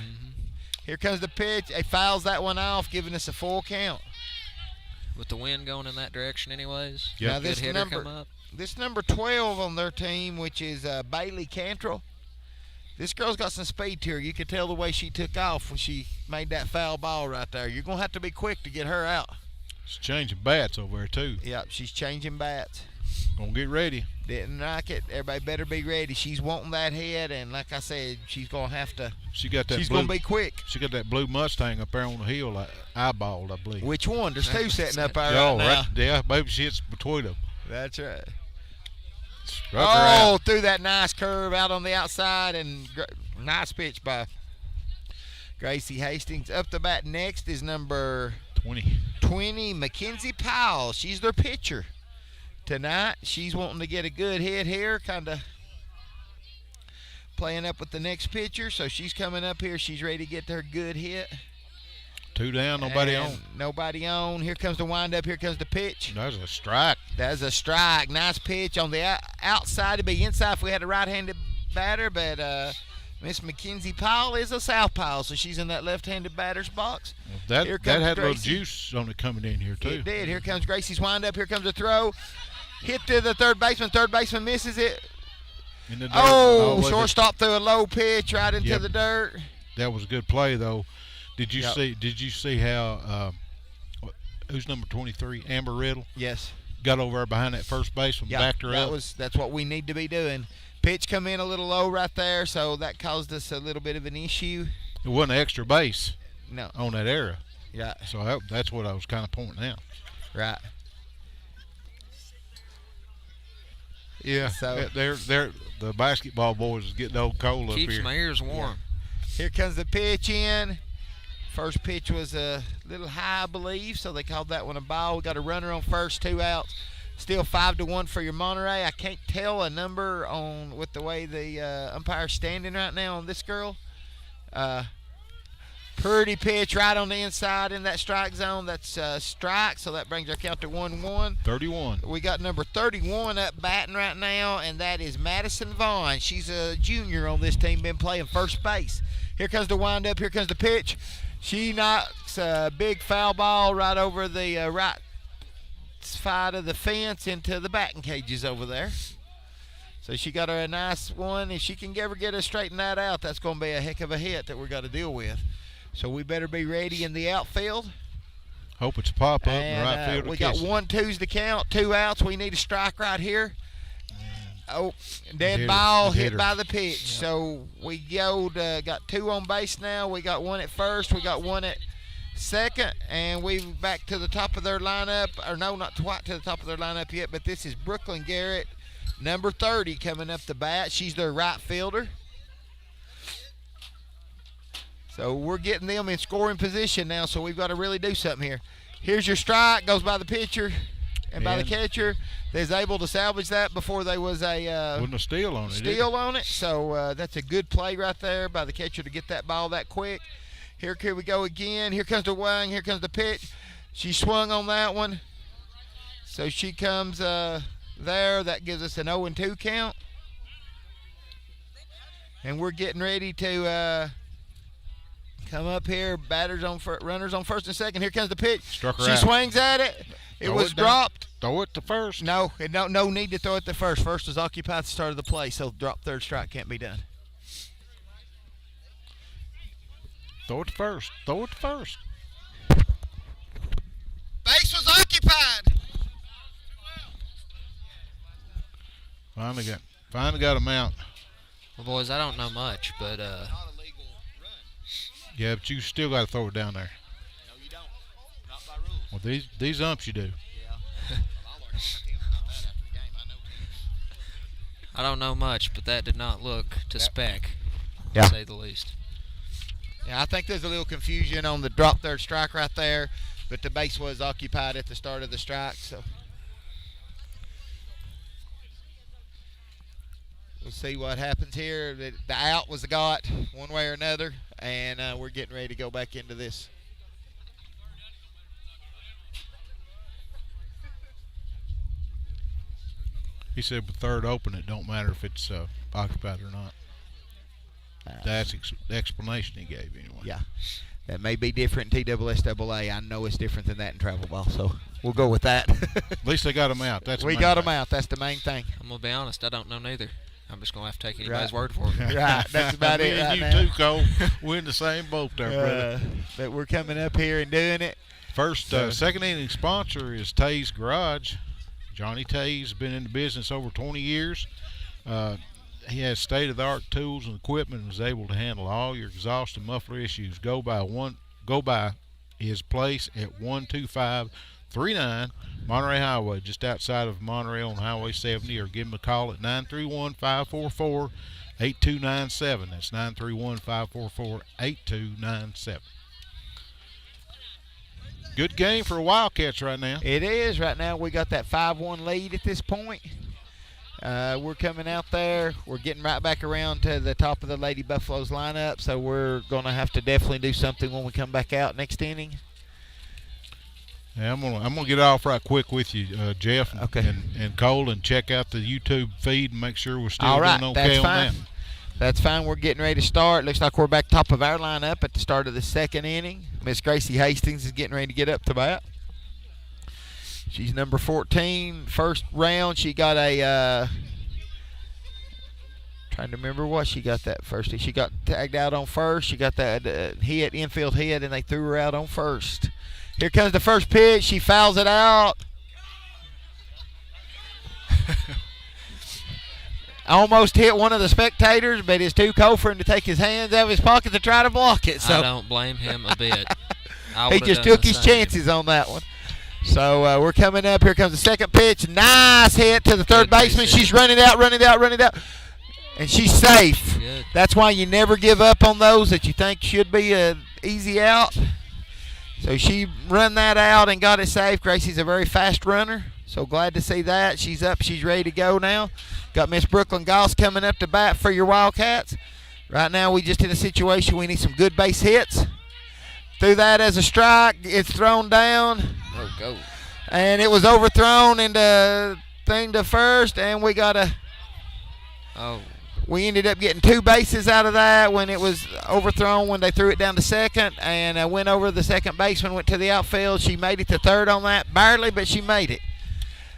Here comes the pitch. He fouls that one off, giving us a full count.
With the wind going in that direction, anyways.
Yeah.
Now
Good
this
hitter
number,
come up.
this number 12 on their team, which is Bailey Cantrell. This girl's got some speed to her. You could tell the way she took off when she made that foul ball right there. You're going to have to be quick to get her out.
She's changing bats over there, too.
Yep, she's changing bats.
Gonna get ready.
Didn't like it. Everybody better be ready. She's wanting that head, and like I said, she's going to have to.
She got that
She's
blue.
going to be quick.
She got that blue Mustang up there on the hill, eyeballed, I believe.
Which one? There's two sitting up there
Oh,
right now.
right there. Maybe she hits between them.
That's right.
Struck her out.
Oh, threw that nice curve out on the outside, and nice pitch by Gracie Hastings. Up the bat next is number 20, Mackenzie Powell. She's their pitcher tonight. She's wanting to get a good hit here, kind of playing up with the next pitcher. So she's coming up here. She's ready to get her good hit.
Two down, nobody
And
on.
Nobody on. Here comes the windup. Here comes the pitch.
That's a strike.
That's a strike. Nice pitch on the outside. It'd be inside if we had a right-handed batter, but Miss Mackenzie Powell is a southpaw, so she's in that left-handed batter's box.
That
Here
that
comes
had a little
Gracie.
juice on it coming in here, too.
It did. Here comes Gracie's windup. Here comes the throw. Hit to the third baseman. Third baseman misses it.
In the dirt.
Oh,
was it-
shortstop threw a low pitch right into
Yep.
the dirt.
That was a good play, though. Did you
Yep.
see? Did you see how? Who's number 23? Amber Riddle
Yes.
got over there behind that first baseman,
Yeah,
backed her up.
that's what we need to be doing. Pitch come in a little low right there, so that caused us a little bit of an issue.
It wasn't an extra base
No.
on that era,
Yeah.
so that's what I was kind of pointing out.
Right.
Yeah.
So-
they're the basketball boys is getting old Cole up
Keeps
here.
my ears warm.
Here comes the pitch in. First pitch was a little high, I believe, so they called that one a ball. We got a runner on first, 2 outs. Still 5-1 for your Monterey. I can't tell a number on with the way the umpire's standing right now on this girl. Pretty pitch right on the inside in that strike zone. That's strike, so that brings our count to 1-1.
31.
We got number 31 up batting right now, and that is Madison Vaughn. She's a junior on this team, been playing first base. Here comes the windup. Here comes the pitch. She knocks a big foul ball right over the right side of the fence into the batting cages over there. So she got her a nice one. If she can ever get her straightened that out, that's going to be a heck of a hit that we're got to deal with. So we better be ready in the outfield.
Hope it's a pop-up in the right field.
We got 1-2s to count, 2 outs. We need a strike right here. Oh, dead ball hit by the pitch. Yep. So we got 2 on base now. We got 1 at first. We got 1 at second. And we back to the top of their lineup. Or no, not quite to the top of their lineup yet, but this is Brooklyn Garrett, number 30, coming up the bat. She's their right fielder. So we're getting them in scoring position now, so we've got to really do something here. Here's your strike, goes by the pitcher and by the catcher. They was able to salvage that before there was
wasn't a steal on it.
So that's a good play right there by the catcher to get that ball that quick. Here we go again. Here comes the wing. Here comes the pitch. She swung on that one. So she comes there. That gives us an 0-2 count. And we're getting ready to come up here. Runners on first and second. Here comes the pitch.
Struck her
she
out.
Swings at it. It was dropped.
Throw it to first.
No need to throw it to first. First was occupied at the start of the play, so drop third strike can't be done.
Throw it to first.
Base was occupied.
Finally got him out.
Well, boys, I don't know much, but
yeah, but you still got to throw it down there.
No, you don't. Not by rules.
Well, these umps you do.
Yeah.
I don't know much, but that did not look to spec,
Yeah.
to say the least.
Yeah, I think there's a little confusion on the drop third strike right there, but the base was occupied at the start of the strike, so we'll see what happens here. The out was got one way or another, and we're getting ready to go back into this.
He said with third open, it don't matter if it's occupied or not. That's the explanation he gave anyway.
Yeah, that may be different in TSSAA. I know it's different than that in travel ball, so we'll go with that.
At least they got him out.
We got him out. That's the main thing.
I'm going to be honest, I don't know neither. I'm just going to have to take anybody's word for it.
Right, that's about it right
you
now.
too, Cole. We're in the same boat there, brother.
But we're coming up here and doing it.
First, second inning sponsor is Tay's Garage. Johnny Tay's been in the business over 20 years. He has state-of-the-art tools and equipment and is able to handle all your exhaust and muffler issues. Go by his place at 12539 Monterey Highway, just outside of Monterey on Highway 70, or give him a call at 931-544-8297. That's 931-544-8297. Good game for Wildcats right now.
It is right now. We got that 5-1 lead at this point. We're coming out there. We're getting right back around to the top of the Lady Buffaloes lineup, so we're going to have to definitely do something when we come back out next inning.
Yeah, I'm gonna get off right quick with you, Jeff, and Cole, and check out the YouTube feed and make sure we're still doing okay on that.
That's fine. We're getting ready to start. Looks like we're back top of our lineup at the start of the second inning. Miss Gracie Hastings is getting ready to get up to bat. She's number 14. First round, she got a trying to remember what she got that first. She got tagged out on first. She got that infield hit, and they threw her out on first. Here comes the first pitch. She fouls it out. Almost hit one of the spectators, but it's too cold for him to take his hands out of his pocket to try to block it. So
I don't blame him a bit.
He just took his chances on that one. So we're coming up. Here comes the second pitch. Nice hit to the third baseman. She's running out. And she's safe.
Good.
That's why you never give up on those that you think should be an easy out. So she run that out and got it safe. Gracie's a very fast runner. So glad to see that. She's up. She's ready to go now. Got Miss Brooklyn Goss coming up to bat for your Wildcats. Right now we just in a situation we need some good base hits. Threw that as a strike. It's thrown down.
Oh, go.
And it was overthrown into thing to first, and we got a.
Oh.
We ended up getting 2 bases out of that when it was overthrown when they threw it down to second, and went over the second baseman, went to the outfield. She made it to third on that, barely, but she made it.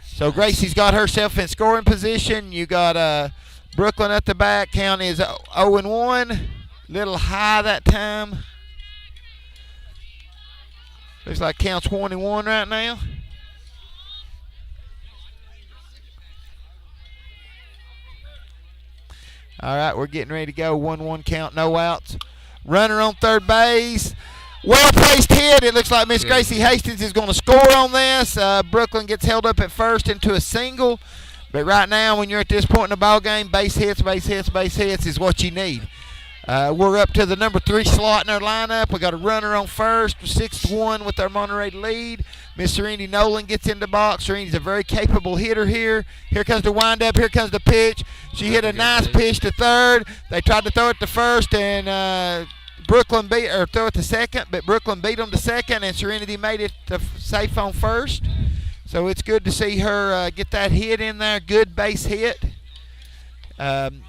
So Gracie's got herself in scoring position. You got Brooklyn at the back. Count is 0-1. Little high that time. Looks like count's 1-1 right now. All right, we're getting ready to go. 1-1 count, no outs. Runner on third base. Well-placed hit. It looks like Miss Gracie Hastings is going to score on this. Brooklyn gets held up at first into a single. But right now, when you're at this point in the ball game, base hits is what you need. We're up to the number 3 slot in our lineup. We got a runner on first, 6-1 with our Monterey lead. Miss Serenity Nolan gets in the box. Serenity's a very capable hitter here. Here comes the windup. Here comes the pitch. She hit a nice pitch to third. They tried to throw it to first, and Brooklyn throw it to second, but Brooklyn beat them to second, and Serenity made it safe on first. So it's good to see her get that hit in there. Good base hit.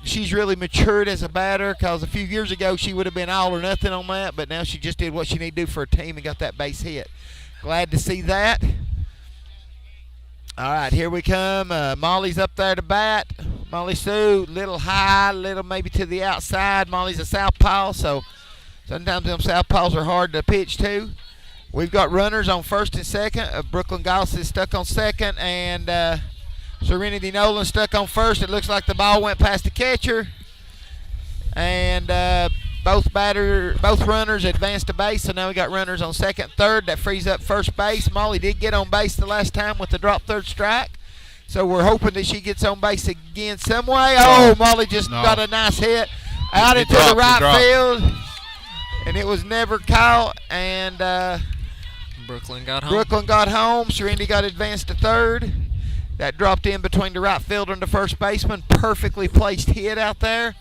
She's really matured as a batter, because a few years ago she would have been all or nothing on that, but now she just did what she needed to do for her team and got that base hit. Glad to see that. All right, here we come. Molly's up there to bat. Molly Sue, little high, little maybe to the outside. Molly's a southpaw, so sometimes them southpaws are hard to pitch to. We've got runners on first and second. Brooklyn Goss is stuck on second, and Serenity Nolan stuck on first. It looks like the ball went past the catcher, and both runners advanced to base. So now we got runners on second, third. That frees up first base. Molly did get on base the last time with the drop third strike, so we're hoping that she gets on base again some way. Oh, Molly just got a nice hit out into the right field, and it was never caught. And
Brooklyn got home.
Serenity got advanced to third. That dropped in between the right fielder and the first baseman. Perfectly placed hit out there.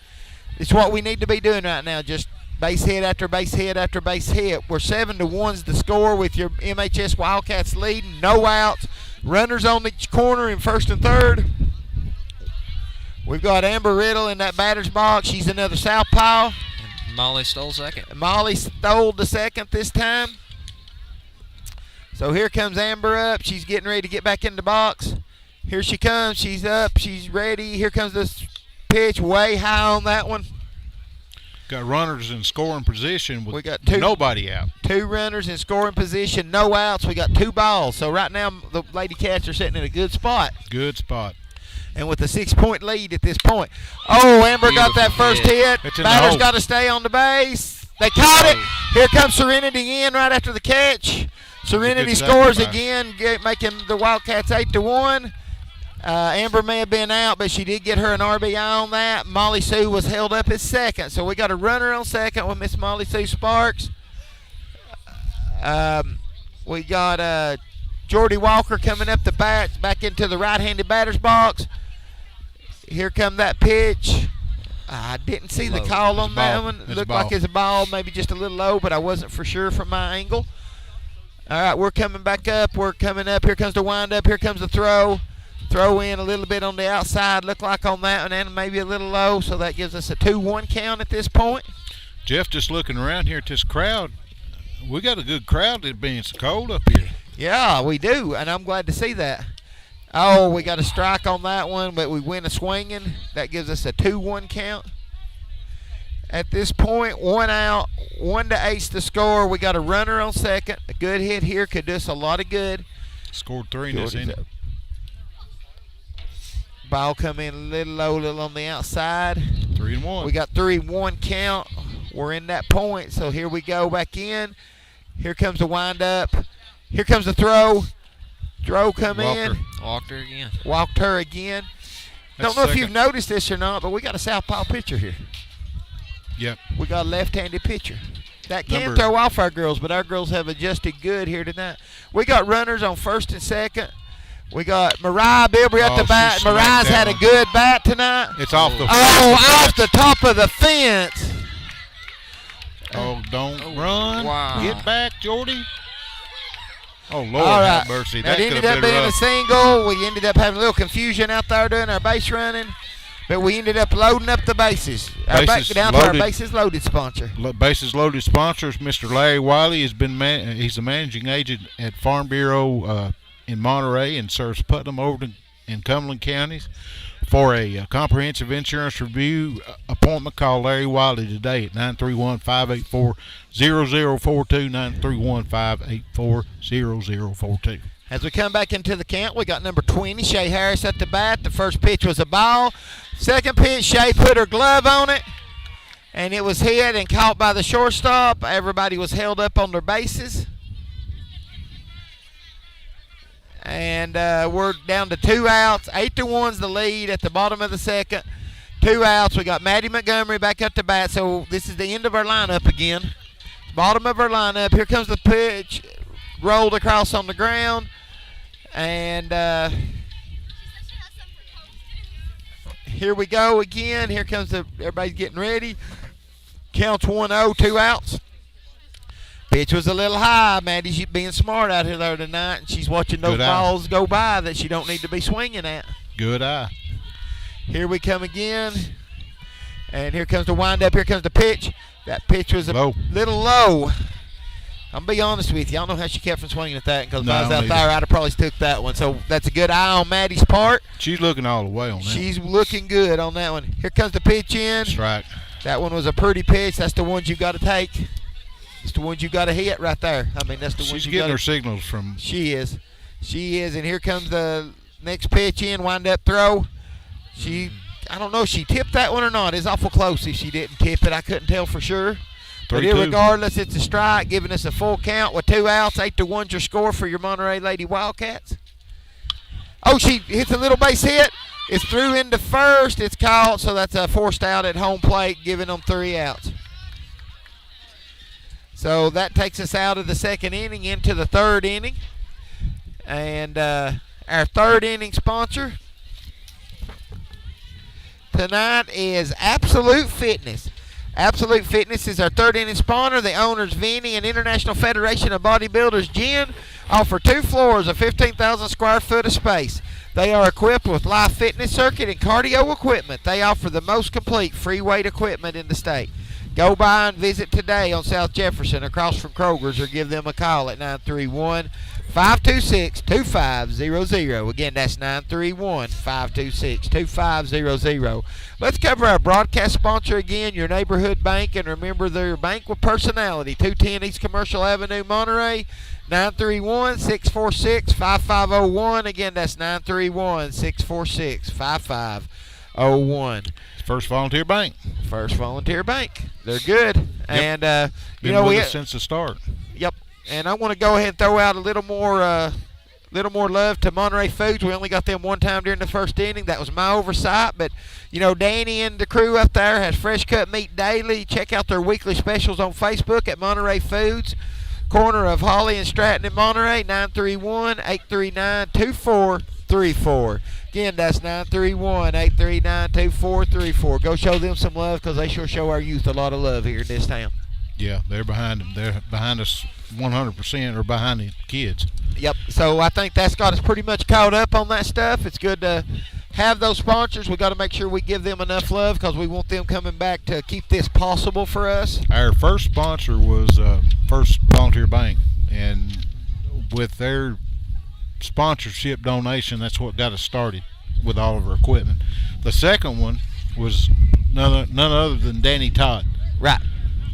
It's what we need to be doing right now. Just base hit after base hit after base hit. We're 7-1's the score with your MHS Wildcats leading. No outs. Runners on each corner in first and third. We've got Amber Riddle in that batter's box. She's another southpaw.
Molly stole second.
Molly stole the second this time. So here comes Amber up. She's getting ready to get back in the box. Here she comes. She's up. She's ready. Here comes this pitch way high on that one.
Got runners in scoring position with
we got
nobody out.
2 runners in scoring position, no outs. We got 2 balls. So right now the Lady Cats are sitting in a good spot.
Good spot.
And with a 6-point lead at this point. Oh, Amber got that first hit. Batter's got to stay on the base. They caught it. Here comes Serenity in right after the catch. Serenity scores again, making the Wildcats 8-1. Amber may have been out, but she did get her an RBI on that. Molly Sue was held up at second. So we got a runner on second with Miss Molly Sue Sparks. We got Jordy Walker coming up the bat, back into the right-handed batter's box. Here come that pitch. I didn't see the call on that one. It looked like it's a ball, maybe just a little low, but I wasn't for sure from my angle. All right, we're coming back up. We're coming up. Here comes the windup. Here comes the throw. Throw in a little bit on the outside. Look like on that one, and maybe a little low. So that gives us a 2-1 count at this point.
Jeff, just looking around here at this crowd, we got a good crowd. It being so cold up here.
Yeah, we do, and I'm glad to see that. Oh, we got a strike on that one, but we win a swinging. That gives us a 2-1 count. At this point, 1 out, 1-8 the score. We got a runner on second. A good hit here could do us a lot of good.
Scored 3 in this inning.
Ball come in a little low, a little on the outside.
3-1.
We got 3-1 count. We're in that point, so here we go back in. Here comes the windup. Here comes the throw. Throw come in.
Walked her again.
Walked her again. Don't know if you've noticed this or not, but we got a southpaw pitcher here.
Yep.
We got a left-handed pitcher. That can throw off our girls, but our girls have adjusted good here tonight. We got runners on first and second. We got Mariah Bilbrey at the bat. Mariah's had a good bat tonight.
It's off the
off the top of the fence.
Oh, Don't run.
wow.
Get back, Jordy. Oh, Lord
All right.
have mercy.
That
That could
ended
have
up
been
being a
rough.
single. We ended up having a little confusion out there doing our base running, but we ended up loading up the bases.
Bases
Down to our
loaded.
bases loaded sponsor.
Bases loaded sponsors. Mr. Larry Wiley has been he's the managing agent at Farm Bureau in Monterey and serves Putnam, Overton, and Cumberland counties. For a comprehensive insurance review appointment, call Larry Wiley today at 931-584-0042, 931-584-0042.
As we come back into the count, we got number 20, Shay Harris at the bat. The first pitch was a ball. Second pitch, Shay put her glove on it, and it was hit and caught by the shortstop. Everybody was held up on their bases. And we're down to 2 outs. 8-1's the lead at the bottom of the second. 2 outs. We got Maddie Montgomery back up to bat. So this is the end of our lineup again. Bottom of our lineup. Here comes the pitch. Rolled across on the ground. And here we go again. Here comes everybody's getting ready. Counts 1-0, 2 outs. Pitch was a little high. Maddie's being smart out here there tonight, and she's watching those balls go by that she don't need to be swinging at.
Good eye.
Here we come again, and here comes the windup. Here comes the pitch. That pitch was a little low. I'm going to be honest with you. I don't know how she kept from swinging at that, because if I was out there, I'd have probably took that one. So that's a good eye on Maddie's part.
She's looking all the way on that.
She's looking good on that one. Here comes the pitch in.
Strike.
That one was a pretty pitch. That's the ones you got to take. It's the ones you got to hit right there. I mean, that's the ones
She's
you
getting
gotta,
her signals from.
She is. And here comes the next pitch in, wind up throw. I don't know if she tipped that one or not. It's awful close if she didn't tip it. I couldn't tell for sure. But irregardless, it's a strike, giving us a full count with 2 outs. 8-1's your score for your Monterey Lady Wildcats. Oh, she hits a little base hit. It's through into first. It's caught, so that's a forced out at home plate, giving them 3 outs. So that takes us out of the second inning into the third inning. And our third inning sponsor tonight is Absolute Fitness. Absolute Fitness is our third inning sponsor. The owners, Vinny and International Federation of Bodybuilders, Jen, offer 2 floors of 15,000 square foot of space. They are equipped with live fitness circuit and cardio equipment. They offer the most complete free weight equipment in the state. Go by and visit today on South Jefferson across from Kroger's, or give them a call at 931-526-2500. Again, that's 931-526-2500. Let's cover our broadcast sponsor again, your neighborhood bank, and remember their bank with personality, 210 East Commercial Avenue, Monterey, 931-646-5501. Again, that's 931-646-5501.
First Volunteer Bank.
First Volunteer Bank. They're good.
Yep.
And,
Been with us since the start.
Yep. And I want to go ahead and throw out a little more love to Monterey Foods. We only got them one time during the first inning. That was my oversight. But, Danny and the crew up there has fresh cut meat daily. Check out their weekly specials on Facebook at Monterey Foods. Corner of Holly and Stratton in Monterey, 931-839-2434. Again, that's 931-839-2434. Go show them some love, because they sure show our youth a lot of love here in this town.
Yeah, they're behind them. They're behind us 100%, or behind the kids.
Yep. So I think that's got us pretty much caught up on that stuff. It's good to have those sponsors. We got to make sure we give them enough love, because we want them coming back to keep this possible for us.
Our first sponsor was First Volunteer Bank, and with their sponsorship donation, that's what got us started with all of our equipment. The second one was none other than Danny Todd.
Right.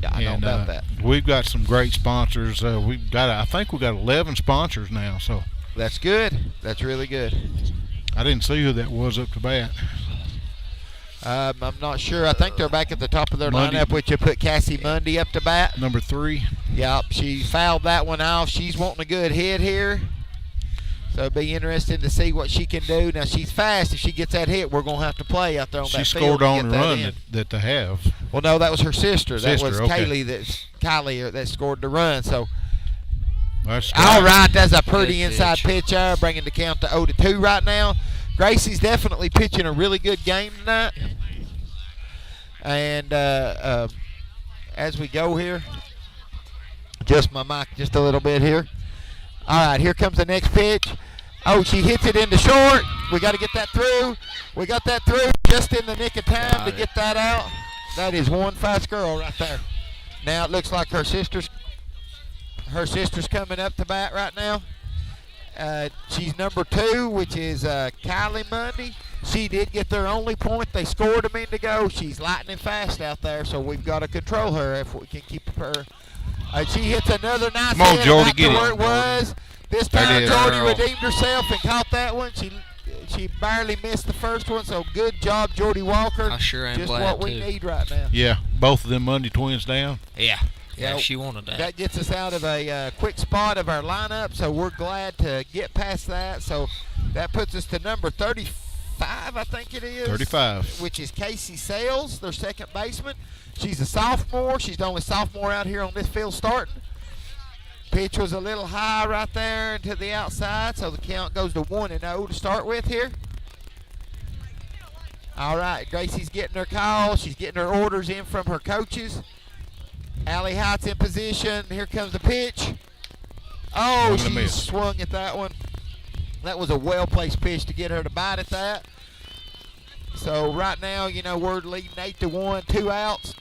Yeah, I know about that.
We've got some great sponsors. I think we got 11 sponsors now. So
that's good. That's really good.
I didn't see who that was up to bat.
I'm not sure. I think they're back at the top of their lineup, which you put Cassie Mundy up to bat.
Number 3.
Yep, she fouled that one off. She's wanting a good hit here. So it'll be interesting to see what she can do. Now, she's fast. If she gets that hit, we're going to have to play out there on that field.
She scored on the run that they have.
Well, no, that was her sister. That was
okay.
Kylie that scored the run. So,
That's
all right, that's a pretty
Good
inside
pitch.
pitch there, bringing the count to 0-2 right now. Gracie's definitely pitching a really good game tonight. And as we go here, adjust my mic just a little bit here. All right, here comes the next pitch. Oh, she hits it into short. We got to get that through. We got that through just in the nick of time to get that out. That is one fast girl right there. Now it looks like her sister's coming up to bat right now. She's number 2, which is Kylie Mundy. She did get their only point. They scored a minute ago. She's lightning fast out there, so we've got to control her if we can keep her. She hits another nice
Come on,
hit
Jordy,
right
get
to
it.
where it was. This
There
time
it is,
Jordy
girl.
redeemed herself and caught that one. She barely missed the first one, so good job, Jordy Walker.
I sure am
Just
glad,
what we
too.
need right now.
Yeah, both of them Monday twins down.
Yeah,
Yep.
she wanted that.
That gets us out of a quick spot of our lineup, so we're glad to get past that. So that puts us to number 35, I think it is.
35.
Which is Casey Sales, their second baseman. She's a sophomore. She's the only sophomore out here on this field starting. Pitch was a little high right there and to the outside, so the count goes to 1-0 to start with here. All right, Gracie's getting her call. She's getting her orders in from her coaches. Allie Heights in position. Here comes the pitch. Oh,
Swung and a
she
miss.
swung at that one. That was a well-placed pitch to get her to bite at that. So right now, we're leading 8-1, 2 outs.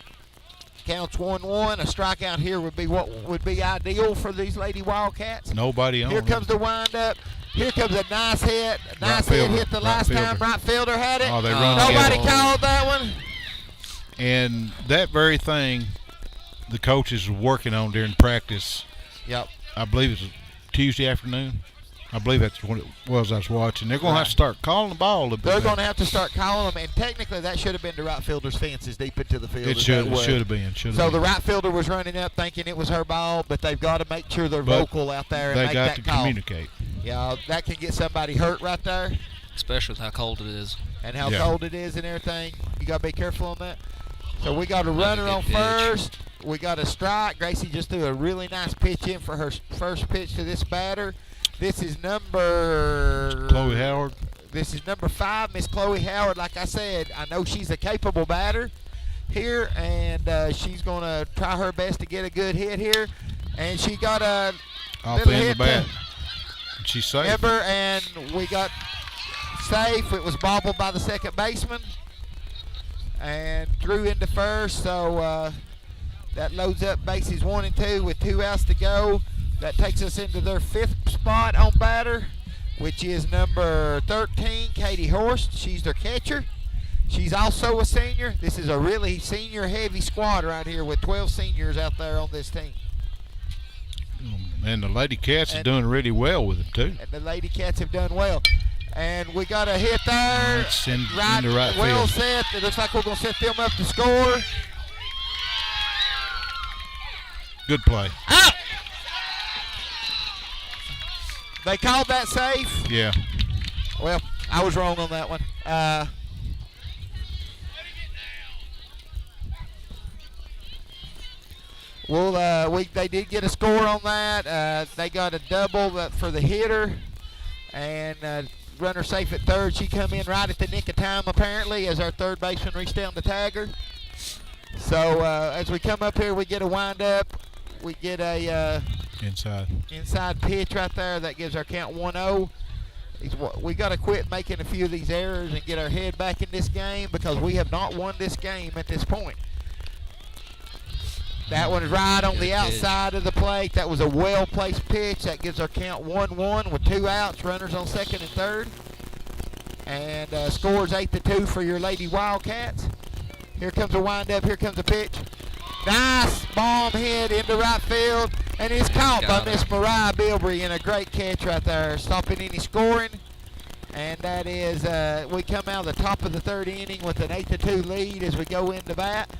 Counts 1-1. A strikeout here would be what would be ideal for these Lady Wildcats.
Nobody on.
Here comes the windup. Here comes a nice hit. A nice hit hit the last time. Right fielder had it.
Oh, they run
Nobody
together.
called that one.
And that very thing the coaches were working on during practice.
Yep.
I believe it was Tuesday afternoon. I believe that's what it was I was watching. They're going to have to start calling the ball a little bit.
They're
better.
going to have to start calling them, and technically that should have been the right fielder's fences deep into the field.
It
as
should
that was.
have been. Should have
So
been.
the right fielder was running up thinking it was her ball, but they've got to make sure they're
But
vocal out there and
They
make
got
that
to
call.
communicate.
Yeah, that can get somebody hurt right there,
Especially with how cold it is.
and how
Yeah.
cold it is and everything. You got to be careful on that. So we got a
Another
runner
good
on
pitch.
first. We got a strike. Gracie just threw a really nice pitch in for her first pitch to this batter. This is number
Chloe Howard.
This is number 5, Miss Chloe Howard. Like I said, I know she's a capable batter here, and she's going to try her best to get a good hit here. And she got a
Off
little
the end
hit
of the bat.
to
She's safe.
Ember, and we got safe. It was bobbled by the second baseman and drew into first. So that loads up bases 1 and 2 with 2 outs to go. That takes us into their 5th spot on batter, which is number 13, Katie Horst. She's their catcher. She's also a senior. This is a really senior-heavy squad right here with 12 seniors out there on this team.
And the Lady Cats is doing really well with it, too.
And the Lady Cats have done well. And we got a hit there.
It's into right
well
field.
set. It looks like we're going to set them up to score.
Good play.
Out! They called that safe.
Yeah.
Well, I was wrong on that one. They did get a score on that. They got a double for the hitter, and runner safe at third. She come in right at the nick of time apparently as our third baseman reached down to tag her. So as we come up here, we get a wind up. We get a inside pitch right there. That gives our count 1-0. We got to quit making a few of these errors and get our head back in this game because we have not won this game at this point. That one is right on the outside of the plate. That was a well-placed pitch. That gives our count 1-1 with 2 outs, runners on second and third. And scores 8-2 for your Lady Wildcats. Here comes a windup. Here comes a pitch. Nice bomb hit into right field, and it's caught by Miss Mariah Bilbrey in a great catch right there, stopping any scoring. And that is, we come out of the top of the third inning with an 8-2 lead as we go into bat.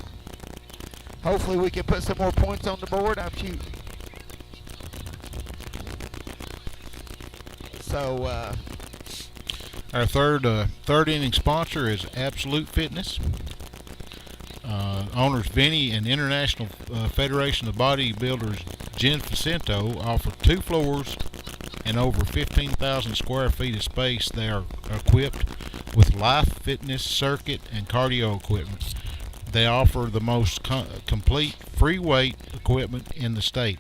Hopefully we can put some more points on the board. I'm shooting. So
our third inning sponsor is Absolute Fitness. Owners Vinny and International Federation of Bodybuilders Jen Facento offer 2 floors and over 15,000 square feet of space. They are equipped with life fitness, circuit, and cardio equipment. They offer the most complete free weight equipment in the state.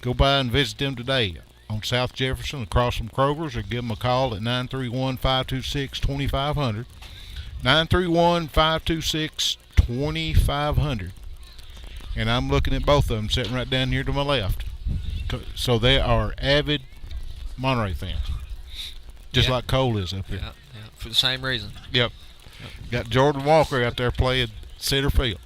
Go by and visit them today on South Jefferson across from Kroger's, or give them a call at 931-526-2500. 931-526-2500. And I'm looking at both of them sitting right down here to my left. So they are avid Monterey fans, just like Cole is up here.
Yeah, for the same reason.
Yep. Got Jordan Walker out there playing center field.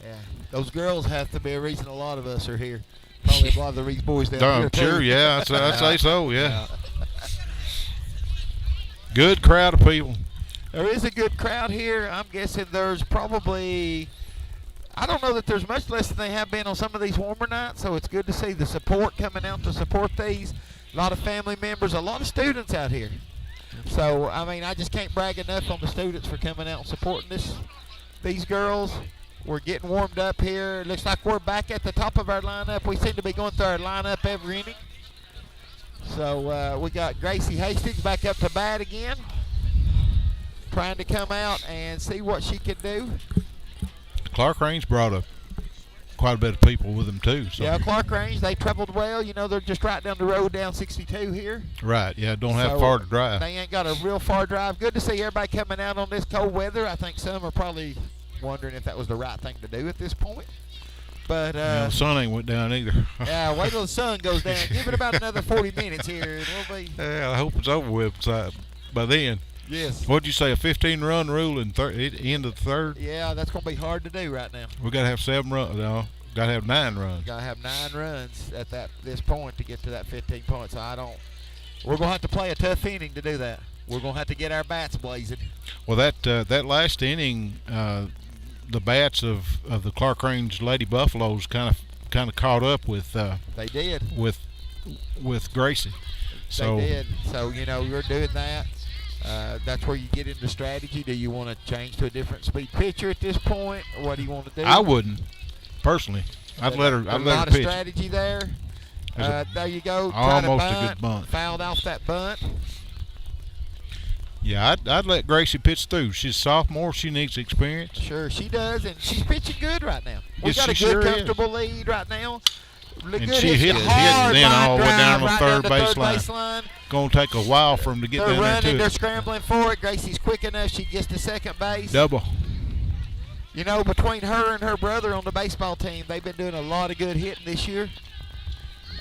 Yeah, those girls have to be a reason a lot of us are here. Probably a lot of these boys down here,
Sure,
too.
yeah, I'd say so, yeah. Good crowd of people.
There is a good crowd here. I'm guessing there's probably, I don't know that there's much less than they have been on some of these warmer nights, so it's good to see the support coming out to support these. A lot of family members, a lot of students out here. So, I mean, I just can't brag enough on the students for coming out and supporting these girls. We're getting warmed up here. Looks like we're back at the top of our lineup. We seem to be going through our lineup every inning. So we got Gracie Hastings back up to bat again, trying to come out and see what she can do.
Clarkrange brought quite a bit of people with them too. So.
Yeah, Clarkrange, they traveled well. You know, they're just right down the road down 62 here.
Right, yeah, don't have far to drive.
They ain't got a real far drive. Good to see everybody coming out on this cold weather. I think some are probably wondering if that was the right thing to do at this point. But
the sun ain't went down either.
Yeah, wait till the sun goes down. Give it about another 40 minutes here, and we'll be.
Yeah, I hope it's over with by then.
Yes.
What'd you say? A 15-run rule in end of the third?
Yeah, that's gonna be hard to do right now.
We gotta have 7 runs. No, gotta have 9 runs.
Gotta have 9 runs at this point to get to that 15 points. So we're gonna have to play a tough inning to do that. We're gonna have to get our bats blazing.
Well, that last inning, the bats of the Clarkrange Lady Buffaloes kind of caught up with.
They did.
With Gracie. So
they did. So you're doing that. That's where you get into strategy. Do you want to change to a different speed pitcher at this point? Or what do you want to do?
I wouldn't, personally. I'd let her pitch.
A lot of strategy there. There you go.
Almost a good bunt.
Fouled off that bunt.
Yeah, I'd let Gracie pitch through. She's a sophomore. She needs experience.
Sure, she does, and she's pitching good right now. We
Yes,
got a
she
good,
sure
comfortable lead right now.
And she hit and then all the way down the third baseline. Going to take a while for them to get down there
running,
to it.
they're scrambling for it. Gracie's quick enough. She gets to second base.
Double.
Between her and her brother on the baseball team, they've been doing a lot of good hitting this year.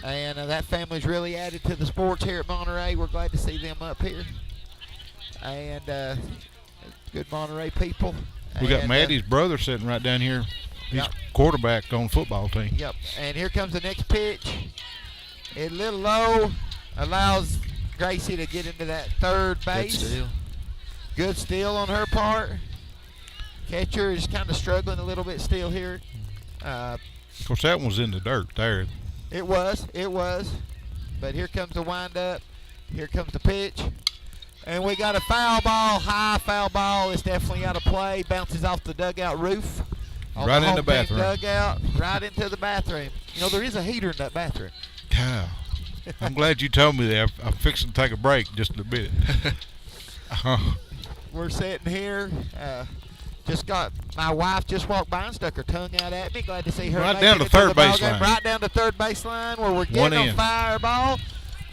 And that family's really added to the sports here at Monterey. We're glad to see them up here. And good Monterey people.
We got Maddie's brother sitting right down here. He's quarterback on the football team.
Yep. And here comes the next pitch. A little low. Allows Gracie to get into that third base.
Good steal.
Good steal on her part. Catcher is kind of struggling a little bit still here.
Of course, that one was in the dirt there.
It was. But here comes the windup. Here comes the pitch. And we got a foul ball, high foul ball. It's definitely out of play. Bounces off the dugout roof.
Right in the bathroom.
Dugout, right into the bathroom. There is a heater in that bathroom.
Cow. I'm glad you told me that. I'm fixing to take a break just in a bit.
We're sitting here. My wife just walked by and stuck her tongue out at me. Glad to see her.
Right down to third baseline.
Right down to third baseline where we're getting on fire ball.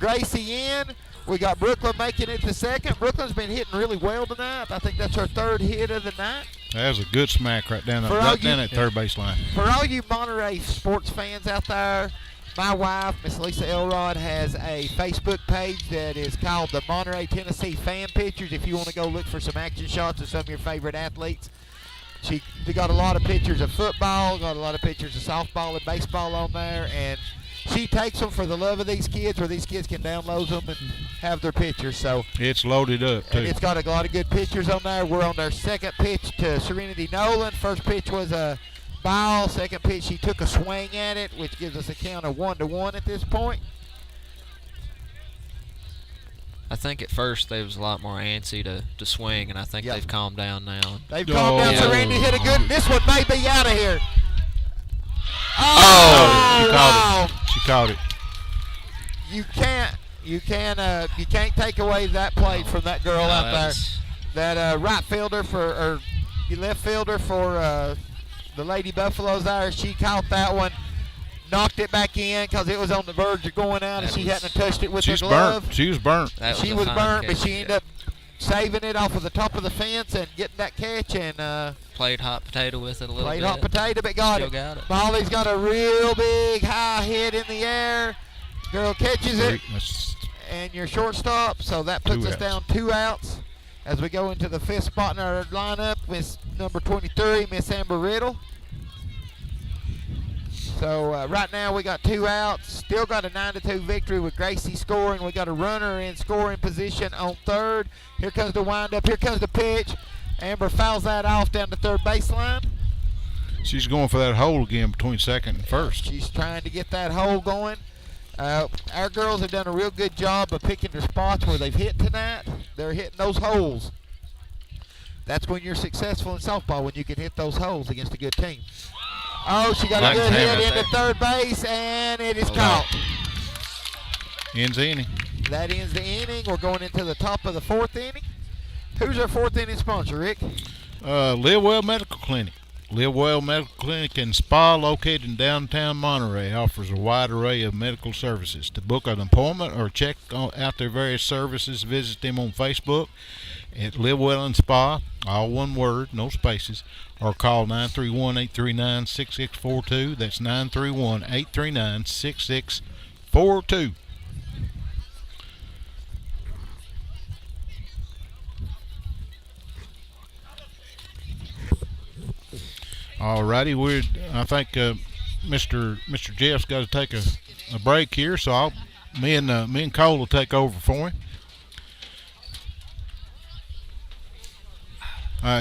Gracie in. We got Brooklyn making it to second. Brooklyn's been hitting really well tonight. I think that's her third hit of the night.
That was a good smack right down that third baseline.
For all you Monterey sports fans out there, my wife, Miss Lisa Elrod, has a Facebook page that is called the Monterey, Tennessee Fan Pictures. If you want to go look for some action shots of some of your favorite athletes. She got a lot of pictures of football, got a lot of pictures of softball and baseball on there, and she takes them for the love of these kids, where these kids can download them and have their pictures. So
it's loaded up too.
And it's got a lot of good pictures on there. We're on our second pitch to Serenity Nolan. First pitch was a ball. Second pitch, she took a swing at it, which gives us a count of 1-1 at this point.
I think at first they was a lot more antsy to swing, and I think they've calmed down now.
They've calmed down. Serenity hit a good. This one may be out of here.
She caught it.
You can't take away that play from that girl out there. That right fielder or left fielder for the Lady Buffaloes there. She caught that one. knocked it back in because it was on the verge of going out, and she hadn't touched it with her glove.
She was burnt.
She was burnt, but she ended up saving it off of the top of the fence and getting that catch, and
played hot potato with it a little bit.
Played hot potato, but got
Still
it.
got it.
Molly's got a real big high hit in the air. Girl catches it, and your shortstop. So that puts us down 2 outs as we go into the 5th spot in our lineup with number 23, Miss Amber Riddle. So right now we got 2 outs. Still got a 9-2 victory with Gracie scoring. We got a runner in scoring position on third. Here comes the windup. Here comes the pitch. Amber fouls that off down the third baseline.
She's going for that hole again between second and first.
She's trying to get that hole going. Our girls have done a real good job of picking their spots where they've hit tonight. They're hitting those holes. That's when you're successful in softball, when you can hit those holes against a good team. Oh, she got a good hit into third base, and it is caught.
Ends the inning.
That ends the inning. We're going into the top of the 4th inning. Who's our 4th inning sponsor, Rick?
Live Well Medical Clinic. Live Well Medical Clinic and Spa, located in downtown Monterey, offers a wide array of medical services. To book an appointment or check out their various services, visit them on Facebook at Live Well and Spa, all one word, no spaces, or call 931-839-6642. That's 931-839-6642. Alrighty, I think Mr. Jeff's got to take a break here, so me and Cole will take over for him.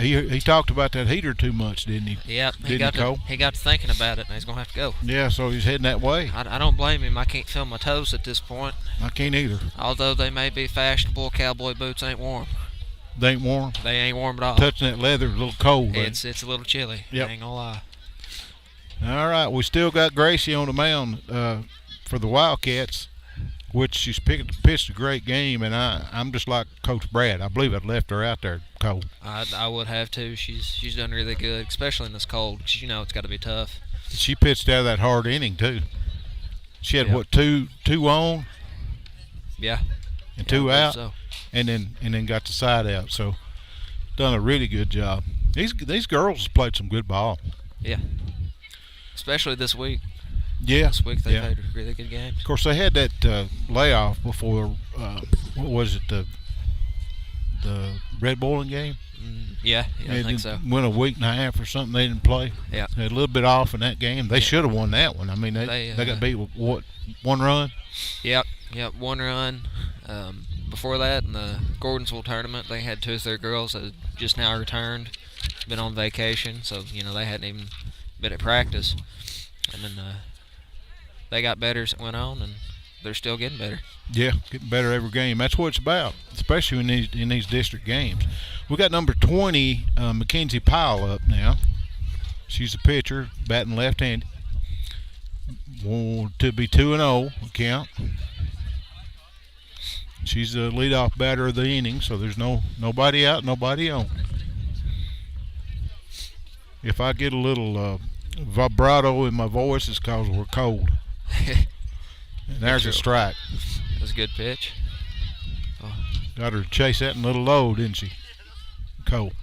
He talked about that heater too much, didn't he?
Yep, he got to thinking about it, and he's gonna have to go.
Yeah, so he's heading that way.
I don't blame him. I can't feel my toes at this point.
I can't either.
Although they may be fashionable, cowboy boots ain't warm.
They ain't warm.
They ain't warm at all.
Touching that leather is a little cold.
It's a little chilly.
Yep.
I ain't gonna lie.
All right, we still got Gracie on the mound for the Wildcats, which she's pitched a great game, and I'm just like Coach Brad. I believe I'd left her out there cold.
I would have too. She's done really good, especially in this cold, because you know it's got to be tough.
She pitched out of that hard inning too. She had what, two on?
Yeah.
And 2 out.
So.
And then got the side out. So done a really good job. These girls played some good ball.
Yeah. Especially this week.
Yeah.
This week they played really good games.
Of course, they had that layoff before. What was it? The Red Bowling game.
Yeah, I think so.
Went a week and a half or something. They didn't play.
Yeah.
They had a little bit off in that game. They should have won that one. I mean, they got beat with what, 1 run?
Yep, 1 run. Before that, in the Gordonsville tournament, they had 2 of their girls that had just now returned, been on vacation, so they hadn't even been at practice. And then they got better as it went on, and they're still getting better.
Yeah, getting better every game. That's what it's about, especially in these district games. We got number 20, Mackenzie Pyle, up now. She's a pitcher, batting left-handed. To be 2-0 count. She's the leadoff batter of the inning, so there's nobody out, nobody on. If I get a little vibrato in my voice, it's because we're cold. And there's a strike.
That's a good pitch. Oh.
Got her to chase that in a little low, didn't she? Cole.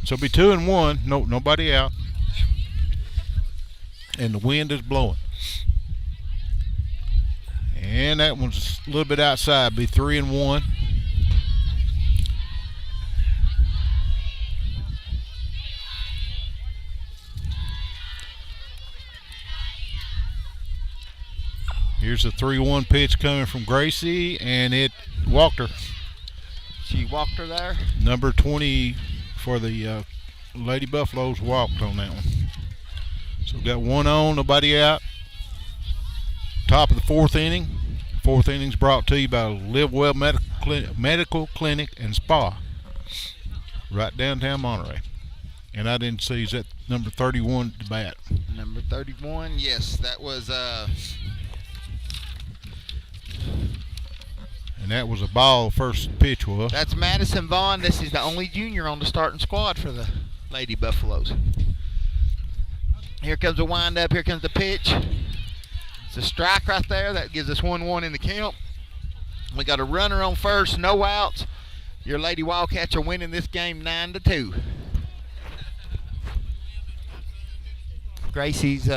So it'll be 2-1, nobody out. And the wind is blowing. And that one's a little bit outside, be 3-1. Here's a 3-1 pitch coming from Gracie, and it walked her.
She walked her there.
Number 20 for the Lady Buffaloes walked on that one. So we got 1 on, nobody out. Top of the 4th inning. 4th inning's brought to you by Live Well Medical Clinic and Spa, right downtown Monterey. And I didn't see, is that number 31 to bat?
Number 31, yes, that was
and that was a ball. First pitch was.
That's Madison Vaughn. This is the only junior on the starting squad for the Lady Buffaloes. Here comes the windup. Here comes the pitch. It's a strike right there. That gives us 1-1 in the count. We got a runner on first, no outs. Your Lady Wildcats are winning this game 9-2. Gracie's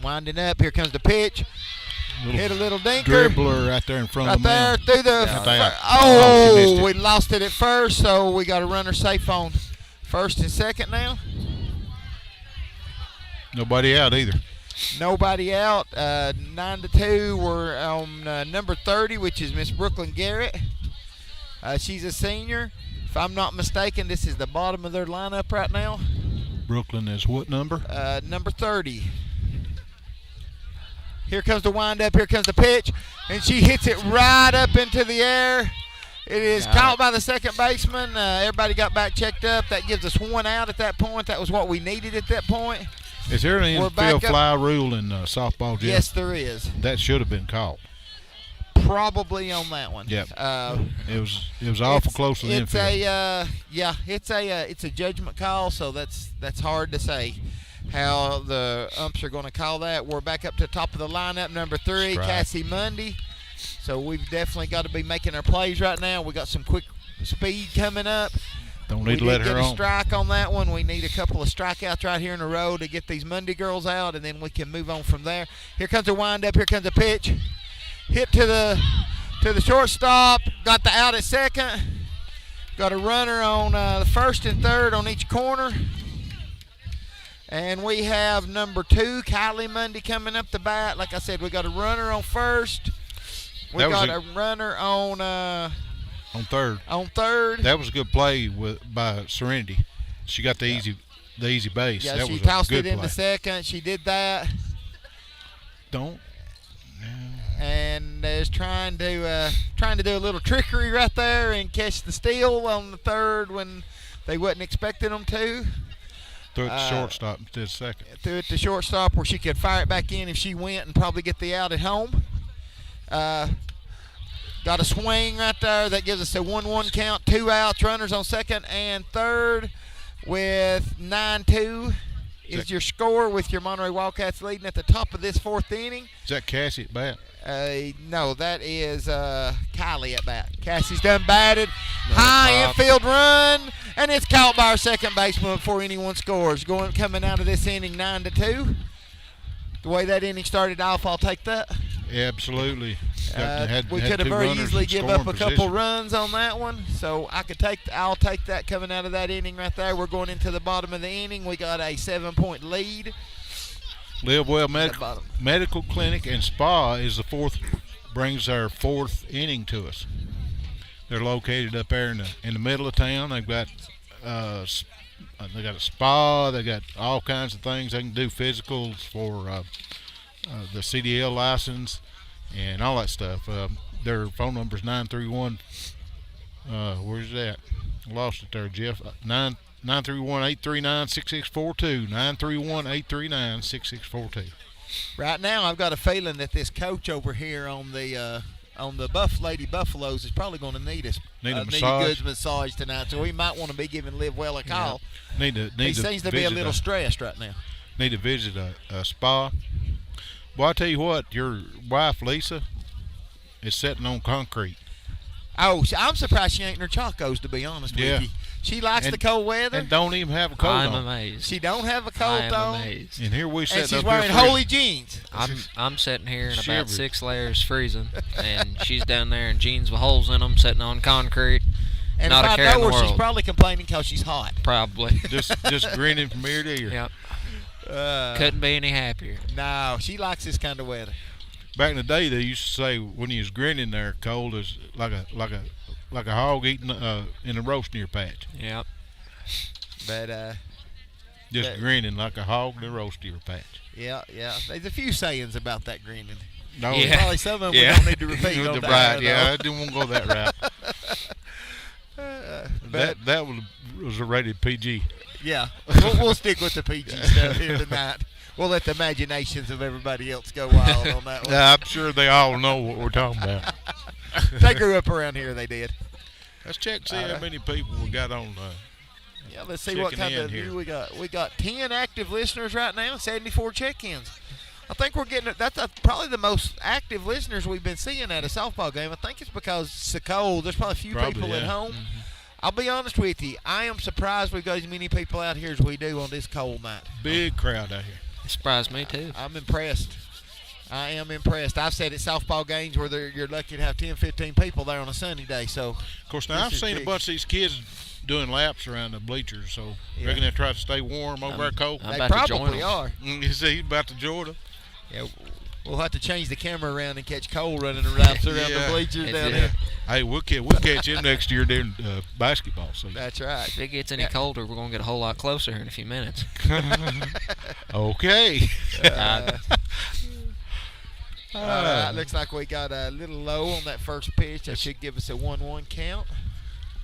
winding up. Here comes the pitch. Hit a little dinker.
Dribbler right there in front
Right
of the
there
mound.
through the.
She missed it.
We lost it at first, so we got a runner safe on first and second now.
Nobody out either.
Nobody out. 9-2. We're on number 30, which is Miss Brooklyn Garrett. She's a senior. If I'm not mistaken, this is the bottom of their lineup right now.
Brooklyn is what number?
Number 30. Here comes the windup. Here comes the pitch. And she hits it right up into the air. It is caught by the second baseman. Everybody got back checked up. That gives us 1 out at that point. That was what we needed at that point.
Is there an infield fly rule in softball, Jeff?
Yes, there is.
That should have been caught.
Probably on that one.
Yep. It was awful close to the infield.
It's a judgment call, so that's hard to say how the umps are going to call that. We're back up to the top of the lineup, number 3, Cassie Mundy. So we've definitely got to be making our plays right now. We got some quick speed coming up.
Don't need to let her on.
We get a strike on that one. We need a couple of strikeouts right here in a row to get these Mundy girls out, and then we can move on from there. Here comes a windup. Here comes a pitch. Hit to the shortstop. Got the out at second. Got a runner on the first and third on each corner. And we have number 2, Kylie Mundy, coming up the bat. Like I said, we got a runner on first. We got a runner on
third.
On third.
That was a good play by Serenity. She got the easy base.
Yeah,
that
she
was
tossed
a good
it into
play.
second. She did that. And is trying to do a little trickery right there and catch the steal on the third when they wasn't expecting them to.
Threw it to shortstop instead of second.
Threw it to shortstop where she could fire it back in if she went and probably get the out at home. Got a swing right there. That gives us a 1-1 count. 2 outs, runners on second and third with 9-2 is your score with your Monterey Wildcats leading at the top of this 4th inning.
Is that Cassie at bat?
No, that is Kylie at bat. Cassie's done batted. High infield run, and it's caught by our second baseman before anyone scores. Coming out of this inning 9-2. The way that inning started off, I'll take that.
Yeah, absolutely.
We could have very easily give up a couple runs on that one, so I'll take that coming out of that inning right there. We're going into the bottom of the inning. We got a 7-point lead.
Live Well Medical Clinic and Spa brings our 4th inning to us. They're located up there in the middle of town. They've got a spa. They got all kinds of things. They can do physicals for the CDL license and all that stuff. Their phone number is 931. Where's that? I lost it there, Jeff. 931-839-6642. 931-839-6642.
Right now, I've got a feeling that this coach over here on the Lady Buffaloes is probably going to need a good massage tonight. So he might want to be giving Live Well a call.
Yeah.
He seems to be a little stressed right now.
Need to visit a spa. Well, I tell you what, your wife Lisa is sitting on concrete.
Oh, I'm surprised she ain't in her chacos, to be honest with you. She likes the cold weather.
And don't even have a coat on.
I'm amazed.
She don't have a coat on.
I'm amazed.
And here we sitting
and she's
up
wearing
here
holy jeans.
I'm sitting here in
Shivered.
about 6 layers freezing, and she's down there in jeans with holes in them, sitting on concrete.
And
not
if
a
I
care in
know
the
her, she's
world.
probably complaining because she's hot.
Probably.
just grinning from ear to ear.
Yep.
Uh,
Couldn't be any happier.
No, she likes this kind of weather.
Back in the day, they used to say when you was grinning there, cold is like a hog eating in a roast near patch.
Yep.
But
Just grinning like a hog in a roast near patch.
yeah. There's a few sayings about that grinning.
No,
Yeah.
Probably some of them we don't need to repeat. on that,
Right,
though.
yeah, I didn't want to go that route. That was a rated PG.
Yeah, we'll stick with the PG stuff here tonight. We'll let the imaginations of everybody else go wild on that one.
I'm sure they all know what we're talking about.
They grew up around here, they did.
Let's check see how many people we got on.
Yeah, let's see what kind of
here.
view we got. We got 10 active listeners right now, 74 check-ins. I think we're getting that's probably the most active listeners we've been seeing at a softball game. I think it's because it's so cold. There's probably a few people at home. I'll be honest with you. I am surprised we've got as many people out here as we do on this cold night.
Big crowd out here.
It surprised me too.
I'm impressed. I am impressed. I've said at softball games where you're lucky to have 10, 15 people there on a sunny day. So,
of course, now I've seen a bunch of these kids doing laps around the bleachers, so reckon they try to stay warm over there cold.
They probably are.
You see, he's about to join them.
Yeah, we'll have to change the camera around and catch Cole running around the bleachers down there.
Hey, we'll catch him next year during basketball season.
That's right.
If it gets any colder, we're going to get a whole lot closer in a few minutes.
Okay.
All right, looks like we got a little low on that first pitch. That should give us a 1-1 count.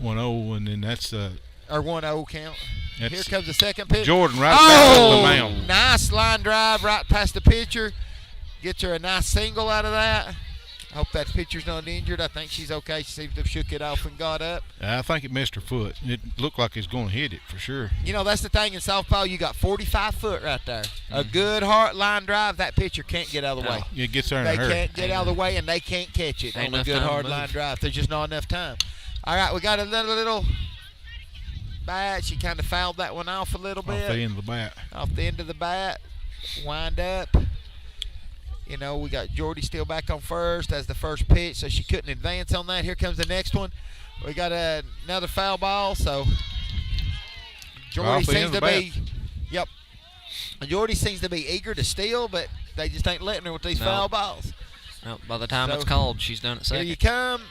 1-0, and then that's
or 1-0 count. Here comes the second pitch.
Jordan right back on the mound.
Nice line drive right past the pitcher. Gets her a nice single out of that. I hope that pitcher's not injured. I think she's okay. She seems to have shook it off and got up.
I think it missed her foot. It looked like it's going to hit it for sure.
You know, that's the thing in softball. You got 45 foot right there. A good hard line drive, that pitcher can't get out of the way.
It gets there in a hurry.
They can't get out of the way, and they can't catch it on a good hard line drive. There's just not enough time. All right, we got another little bat. She kind of fouled that one off a little bit.
Off the end of the bat.
Off the end of the bat. Wind up. You know, we got Jordy still back on first as the first pitch, so she couldn't advance on that. Here comes the next one. We got another foul ball, so Jordy seems to be Jordy seems to be eager to steal, but they just ain't letting her with these foul balls.
No, by the time it's called, she's done it second.
Here you come.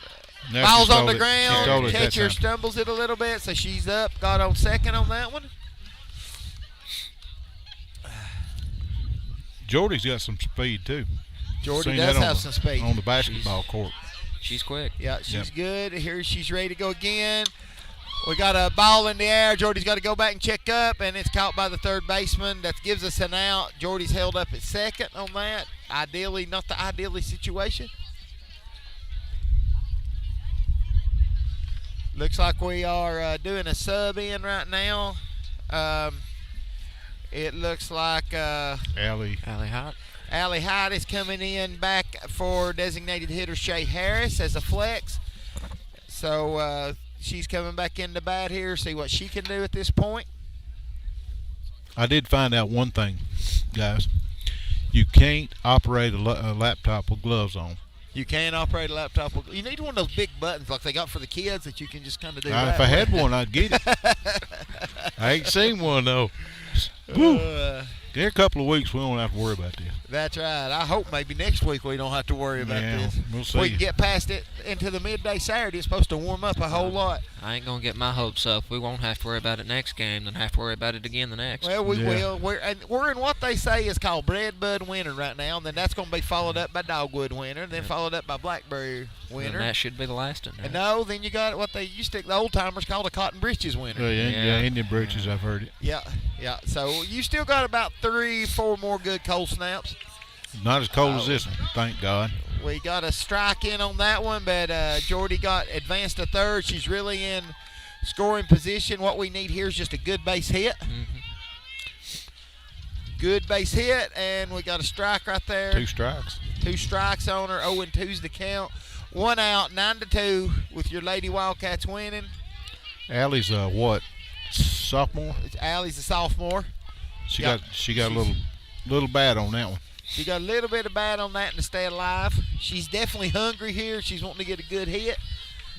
Ball's on the ground. Catcher stumbles it a little bit, so she's up. Got on second on that one.
Jordy's got some speed, too.
Jordy does have some speed.
On the basketball court.
She's quick.
Yeah, she's good. Here she's ready to go again. We got a ball in the air. Jordy's got to go back and check up, and it's caught by the third baseman. That gives us an out. Jordy's held up at second on that. Ideally, not the ideally situation. Looks like we are doing a sub in right now. It looks like
Allie
Hott.
Allie Hott is coming in back for designated hitter Shay Harris as a flex. So she's coming back into bat here, see what she can do at this point.
I did find out one thing, guys. You can't operate a laptop with gloves on.
You can operate a laptop. You need one of those big buttons like they got for the kids that you can just kind of do that.
If I had one, I'd get it. I ain't seen one, though. In a couple of weeks, we won't have to worry about this.
That's right. I hope maybe next week we don't have to worry about this.
We'll see.
We can get past it into the midday Saturday. It's supposed to warm up a whole lot.
I ain't going to get my hopes up. We won't have to worry about it next game, then have to worry about it again the next.
Well, we will. We're in what they say is called Bread Bud Winter right now, and then that's going to be followed up by Dogwood Winter, then followed up by Blackberry Winter.
And that should be the last one.
No, then you got what they used to, the old timers called a Cotton Breeches Winter.
Yeah, Indian Breeches, I've heard it.
Yeah. So you still got about 3-4 more good cold snaps.
Not as cold as this one, thank God.
We got a strike in on that one, but Jordy got advanced to third. She's really in scoring position. What we need here is just a good base hit. Good base hit, and we got a strike right there.
2 strikes.
2 strikes on her. 0-2's the count. 1 out, 9-2 with your Lady Wildcats winning.
Allie's what? Sophomore?
Allie's a sophomore.
She got a little bad on that one.
She got a little bit of bat on that and to stay alive. She's definitely hungry here. She's wanting to get a good hit.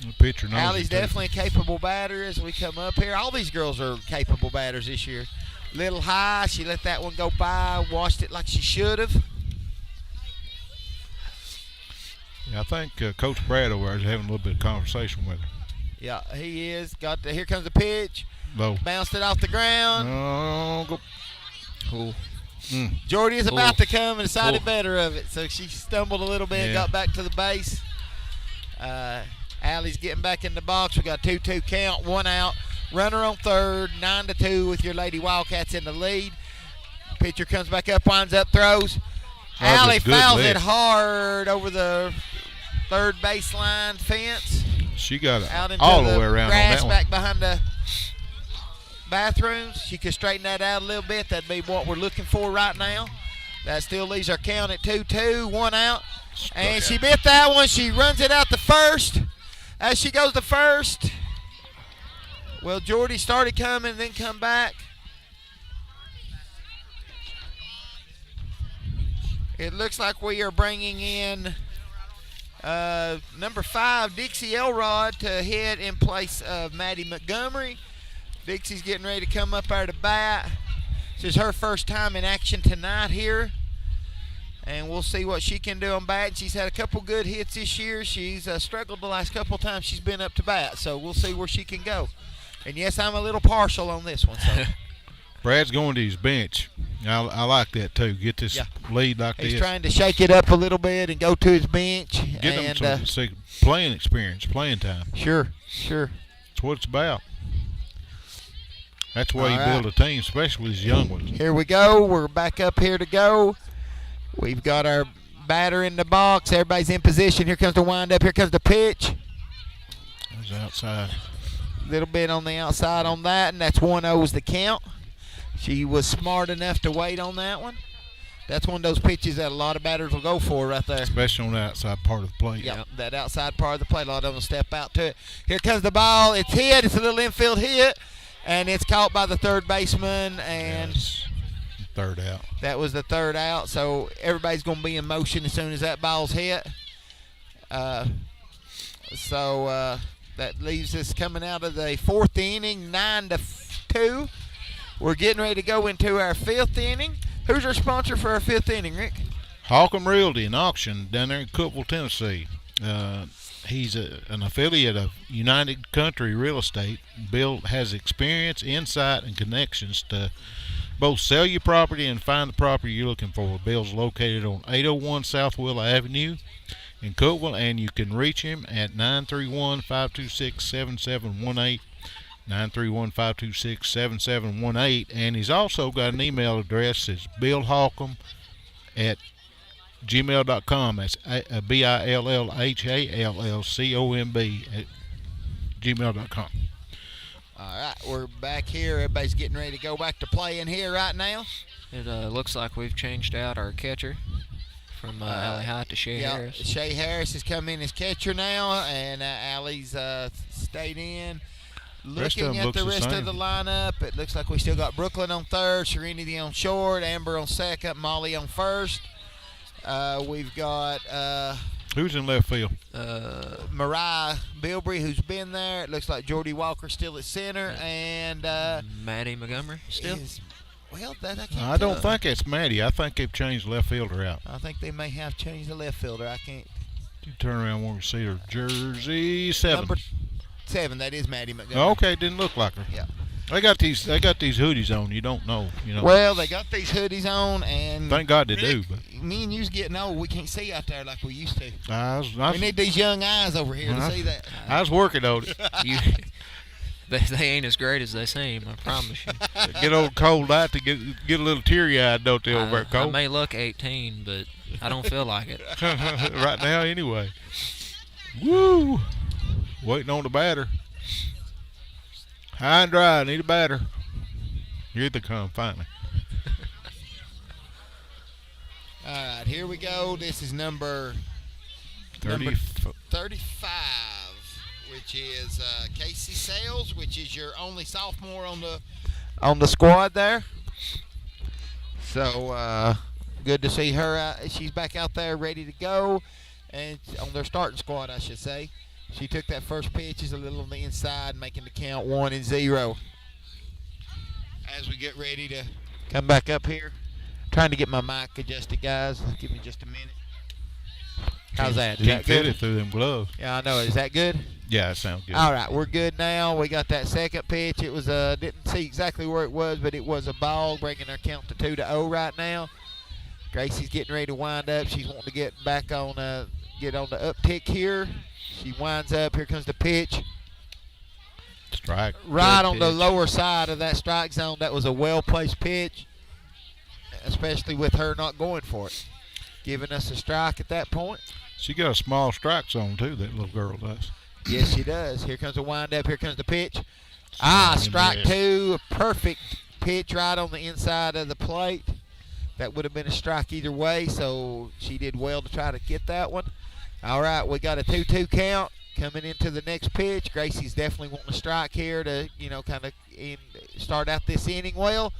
The pitcher knows.
Allie's definitely a capable batter as we come up here. All these girls are capable batters this year. Little high. She let that one go by. Washed it like she should have.
Yeah, I think Coach Brad over there is having a little bit of conversation with her.
Yeah, he is. Here comes the pitch.
Low.
Bounced it off the ground.
Go.
Cool.
Jordy is about to come and decided better of it. So she stumbled a little bit and got back to the base. Allie's getting back in the box. We got 2-2 count, 1 out. Runner on third, 9-2 with your Lady Wildcats in the lead. Pitcher comes back up, winds up, throws. Allie fouls it hard over the third baseline fence.
She got it
out into
all the way around
grass
on that
back behind the bathrooms. She could straighten that out a little bit. That'd be what we're looking for right now. That still leaves our count at 2-2, 1 out. And she bit that one. She runs it out to first. As she goes to first, well, Judy started coming and then come back. It looks like we are bringing in number 5, Dixie Elrod, to hit in place of Maddie Montgomery. Dixie's getting ready to come up there to bat. This is her first time in action tonight here, and we'll see what she can do on bat. She's had a couple good hits this year. She's struggled the last couple times she's been up to bat, so we'll see where she can go. And yes, I'm a little partial on this one. So.
Brad's going to his bench. I like that too. Get this lead like this.
He's trying to shake it up a little bit and go to his bench.
Get him some playing experience, playing time.
Sure.
That's what it's about. That's why you build a team, especially with these young ones.
Here we go. We're back up here to go. We've got our batter in the box. Everybody's in position. Here comes the windup. Here comes the pitch.
There's outside.
A little bit on the outside on that, and that's 1-0's the count. She was smart enough to wait on that one. That's one of those pitches that a lot of batters will go for right there.
Especially on the outside part of the plate.
Yep, that outside part of the plate. A lot of them will step out to it. Here comes the ball. It's hit. It's a little infield hit. And it's caught by the third baseman, and
third out.
That was the third out, so everybody's going to be in motion as soon as that ball's hit. So that leaves us coming out of the fourth inning, 9-2. We're getting ready to go into our fifth inning. Who's our sponsor for our fifth inning, Rick?
Holcomb Realty and Auction down there in Cookeville, Tennessee. He's an affiliate of United Country Real Estate. Bill has experience, insight, and connections to both sell your property and find the property you're looking for. Bill's located on 801 South Willow Avenue in Cookeville, and you can reach him at 931-526-7718, 931-526-7718. And he's also got an email address. It's billholcomb@gmail.com. That's BILLHALLCOMB@gmail.com.
All right, we're back here. Everybody's getting ready to go back to play in here right now.
It looks like we've changed out our catcher from Allie High to Shea Harris.
Shea Harris has come in as catcher now, and Allie's stayed in. Looking at the rest of the lineup, it looks like we still got Brooklyn on third, Serenity on short, Amber on second, Molly on first. We've got
who's in left field?
Mariah Bilbrey, who's been there. It looks like Jordy Walker still at center, and
Maddie Montgomery still.
I don't think it's Maddie. I think they've changed left fielder out.
I think they may have changed the left fielder. I can't.
You turn around and see her jersey 7.
Number 7. That is Maddie Montgomery.
Okay, didn't look like her.
Yeah.
They got these hoodies on. You don't know.
Well, they got these hoodies on, and
thank God they do. But
me and you's getting old. We can't see out there like we used to.
We
need these young eyes over here to see that.
I was working on it.
They ain't as great as they seem. I promise you.
Get old cold night to get a little teary eyed, don't they? Over at Cole?
I may look 18, but I don't feel like it
right now. Anyway. Woo! Waiting on the batter. High and dry, need a batter. Here they come, finally.
All right, here we go. This is number 35, which is Casey Sales, which is your only sophomore on the squad there. So good to see her. She's back out there ready to go, and on their starting squad, I should say. She took that first pitch, is a little on the inside, making the count 1-0. As we get ready to come back up here, trying to get my mic adjusted, guys. Give me just a minute. How's that? Is that
fit
good?
it through them gloves.
Yeah, I know. Is that good?
Yeah, it sounds good.
All right, we're good now. We got that second pitch. It was didn't see exactly where it was, but it was a ball, bringing our count to 2-0 right now. Gracie's getting ready to wind up. She's wanting to get back on, get on the uptick here. She winds up. Here comes the pitch.
Strike.
Right on the lower side of that strike zone. That was a well-placed pitch, especially with her not going for it. Giving us a strike at that point.
She got a small strike zone, too, that little girl does.
Yes, she does. Here comes the windup. Here comes the pitch. Strike 2. A perfect pitch right on the inside of the plate. That would have been a strike either way, so she did well to try to get that one. All right, we got a 2-2 count coming into the next pitch. Gracie's definitely wanting a strike here to, kind of start out this inning well.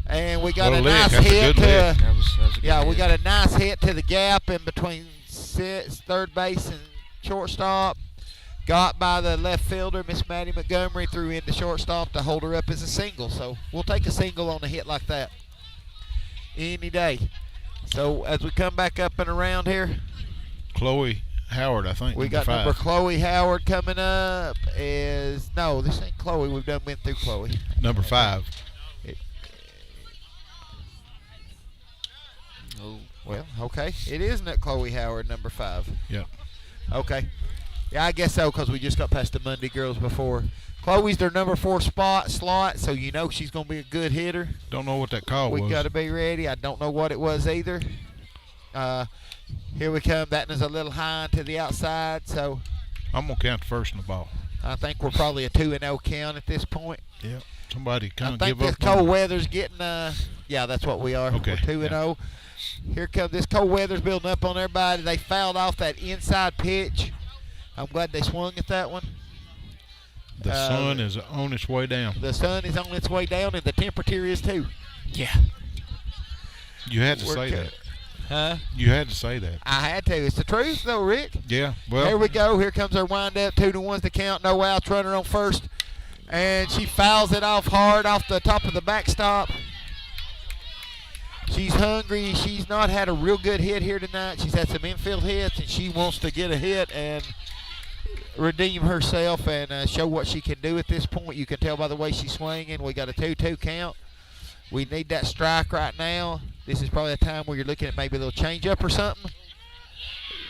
And we got a nice hit to, we got a nice hit to the gap in between third base and shortstop. Got by the left fielder, Miss Maddie Montgomery, threw into shortstop to hold her up as a single. So we'll take a single on a hit like that any day. So as we come back up and around here,
Chloe Howard, I think.
We got number Chloe Howard coming up. No, this ain't Chloe. We've done went through Chloe.
Number 5.
Well, okay. It isn't Chloe Howard, number 5.
Yep.
Okay. Yeah, I guess so, because we just got past the Monday girls before. Chloe's their number 4 slot, so she's going to be a good hitter.
Don't know what that call was.
We got to be ready. I don't know what it was either. Here we come. That is a little high to the outside, so
I'm going to count the first in the ball.
I think we're probably a 2-0 count at this point.
Yeah. Somebody kind of give up.
I think this cold weather's getting, that's what we are.
Okay.
We're 2-0. Here comes this cold weather's building up on everybody. They fouled off that inside pitch. I'm glad they swung at that one.
The sun is on its way down.
The sun is on its way down, and the temperature is too.
Yeah.
You had to say that.
Huh?
You had to say that.
I had to. It's the truth, though, Rick.
Yeah. Well.
Here we go. Here comes our wind-up. 2-1's the count. No outs. Runner on first. And she fouls it off hard off the top of the backstop. She's hungry. She's not had a real good hit here tonight. She's had some infield hits, and she wants to get a hit and redeem herself and show what she can do at this point. You can tell by the way she's swinging. We got a 2-2 count. We need that strike right now. This is probably a time where you're looking at maybe a little change-up or something.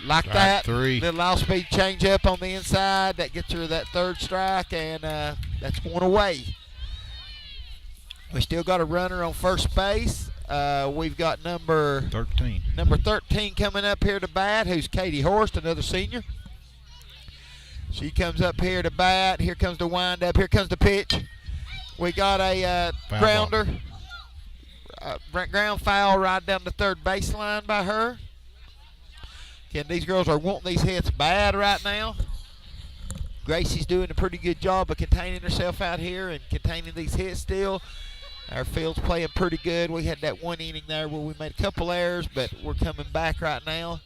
Like that.
3.
Little off-speed change-up on the inside. That gets her that third strike, and that's one away. We still got a runner on first base. We've got number
13.
Number 13 coming up here to bat, who's Katie Horst, another senior. She comes up here to bat. Here comes the wind-up. Here comes the pitch. We got a grounder. Ground foul right down the third baseline by her. Again, these girls are wanting these hits bad right now. Gracie's doing a pretty good job of containing herself out here and containing these hits still. Our field's playing pretty good. We had that one inning there where we made a couple errors, but we're coming back right now.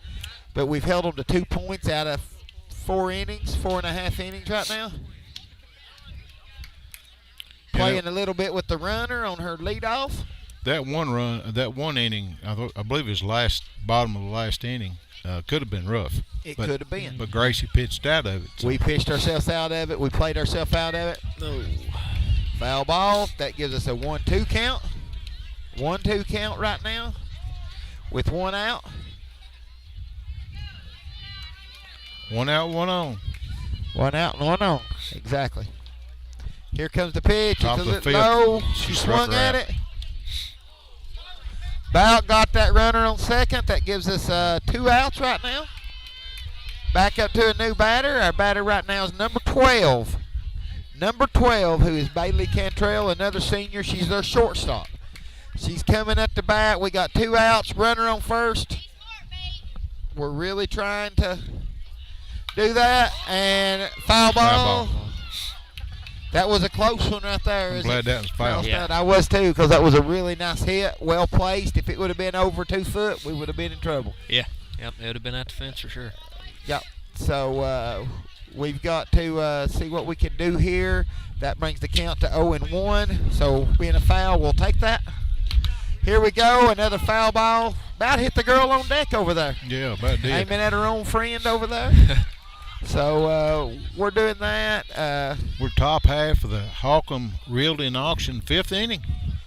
But we've held them to 2 points out of 4 innings, 4.5 innings right now. Playing a little bit with the runner on her leadoff.
That one inning, I believe it was bottom of the last inning, could have been rough.
It could have been.
But Gracie pitched out of it. So.
We pitched ourselves out of it. We played ourselves out of it. No. Foul ball. That gives us a 1-2 count. 1-2 count right now with 1 out.
1 out, 1 on.
1 out and 1 on. Exactly. Here comes the pitch.
Top
it's a
of the
little
fifth.
low. She swung at it. Bout got that runner on second. That gives us 2 outs right now. Back up to a new batter. Our batter right now is number 12. Number 12, who is Bailey Cantrell, another senior. She's their shortstop. She's coming up to bat. We got 2 outs. Runner on first. We're really trying to do that. And foul ball. That was a close one right there.
I'm glad that was foul.
Yeah. I was too, because that was a really nice hit, well placed. If it would have been over 2 foot, we would have been in trouble.
Yeah. Yep, it would have been at the fence for sure.
Yep. So we've got to see what we can do here. That brings the count to 0-1. So being a foul, we'll take that. Here we go, another foul ball. About hit the girl on deck over there.
Yeah, about did.
Aiming at her own friend over there. So we're doing that.
We're top half of the Holcomb Realty and Auction 5th inning.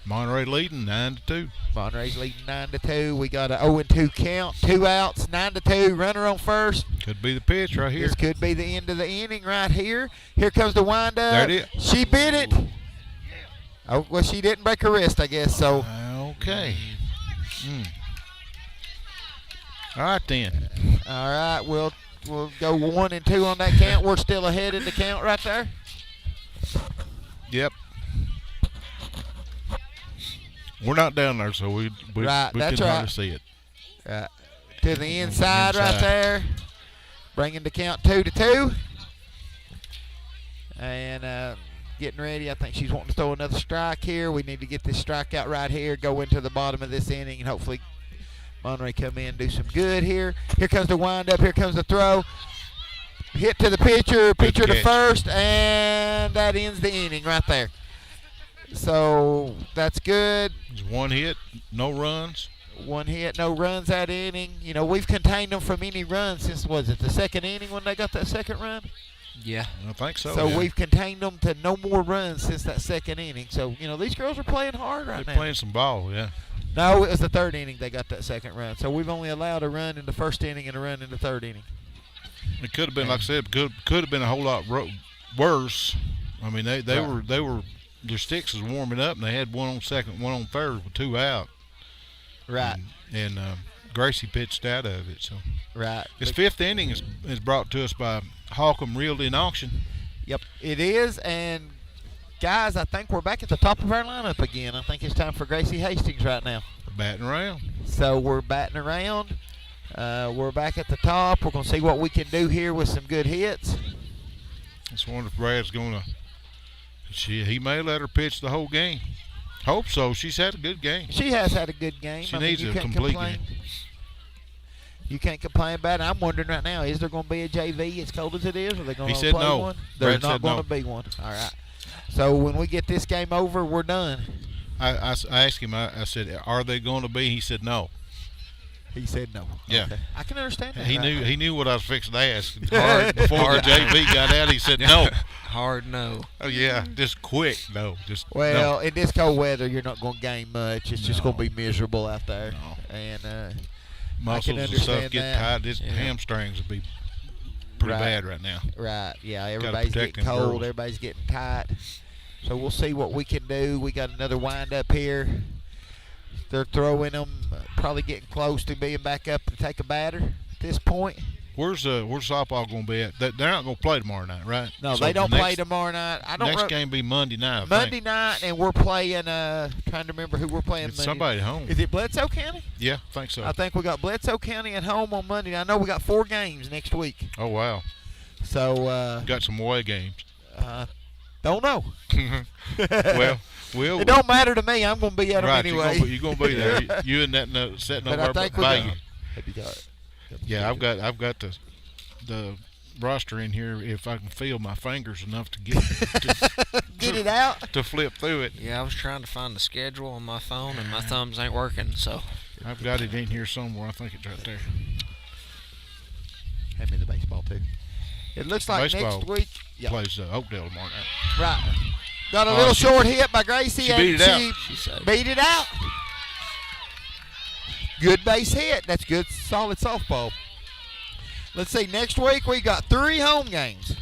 Monterey leading 9-2.
Monterey's leading 9-2. We got a 0-2 count, 2 outs, 9-2. Runner on first.
Could be the pitch right here.
This could be the end of the inning right here. Here comes the windup.
There it is.
She bit it. Oh, well, she didn't break her wrist, I guess. So.
Okay. All right then.
All right, we'll go 1 and 2 on that count. We're still ahead in the count right there.
Yep. We're not down there, so we
Right,
can
that's
hardly
right.
see it.
Right. To the inside right
Inside.
there. Bringing the count 2-2. And getting ready. I think she's wanting to throw another strike here. We need to get this strike out right here, go into the bottom of this inning, and hopefully Monterey come in and do some good here. Here comes the windup. Here comes the throw. Hit to the pitcher to
catch.
first, and that ends the inning right there. So that's good.
It's one hit, no runs.
One hit, no runs that inning. You know, we've contained them from any run since, was it the second inning when they got that second run?
Yeah.
I think so.
So
yeah.
we've contained them to no more runs since that second inning. So, you know, these girls are playing hard right
They're
now.
playing some ball, yeah.
No, it was the third inning they got that second run. So we've only allowed a run in the first inning and a run in the third inning.
It could have been, like I said, could have been a whole lot worse. I mean, they were their sticks was warming up, and they had one on second, one on third with two out.
Right.
And Gracie pitched out of it. So
Right.
this fifth inning is brought to us by Holcomb Realty and Auction.
Yep, it is. And, guys, I think we're back at the top of our lineup again. I think it's time for Gracie Hastings right now.
Batting around.
So we're batting around. We're back at the top. We're going to see what we can do here with some good hits.
Just wonder if Brad's going to. He may let her pitch the whole game. Hope so. She's had a good game.
She has had a good game.
She needs a complete game.
You can't complain about it. I'm wondering right now, is there going to be a JV as cold as it is? Are they going
He
to
said
play
no.
one? There's
Brad
not
said
going
no.
to be one. All right. So when we get this game over, we're done.
I asked him, I said, are they going to be? He said no.
He said no.
Yeah.
Okay. I can understand that.
He knew what I was fixing to ask. Before the JV got out, he said no.
Hard no.
Oh yeah, just quick no. Just
Well,
no.
in this cold weather, you're not going to gain much. It's just going to
No.
be miserable out there.
No.
And
Muscles and stuff
understand
get
that.
tight. His
Yeah.
hamstrings will be pretty
Right.
bad right now.
right, yeah, everybody's
protect
getting
them
cold.
girls.
Everybody's getting tight. So we'll see what we can do. We got another wind up here. They're throwing them, probably getting close to being back up to take a batter at this point.
Where's softball going to be at? They're not going to play tomorrow night, right?
No,
So
they don't
the
play
next-
tomorrow night. I don't.
Next game be Monday night. I
Monday
think.
night, and we're playing. Trying to remember who we're playing.
It's
Monday.
somebody at home.
Is it Bledsoe County?
Yeah, I think so.
I think we got Bledsoe County at home on Monday. I know we got 4 games next week.
Oh wow,
So
got some away games.
don't know.
Well,
It don't matter to me. I'm going to be at them
right.
anyway.
You're going to be there. You and that setting
But
over
I think
by you. Yeah, I've got the roster in here. If I can feel my fingers enough to get
Get it out.
to flip through it,
Yeah, I was trying to find the schedule on my phone, and my thumbs ain't working, so.
I've got it in here somewhere. I think it's right there.
Hand me the baseball too. It looks like
Baseball
next week. Yeah.
Plays Oakdale tomorrow night.
Right. Got a little short hit by Gracie.
she
and
beat it out.
She said.
Beat it out. Good base hit. That's good, solid softball. Let's see. Next week we got 3 home games.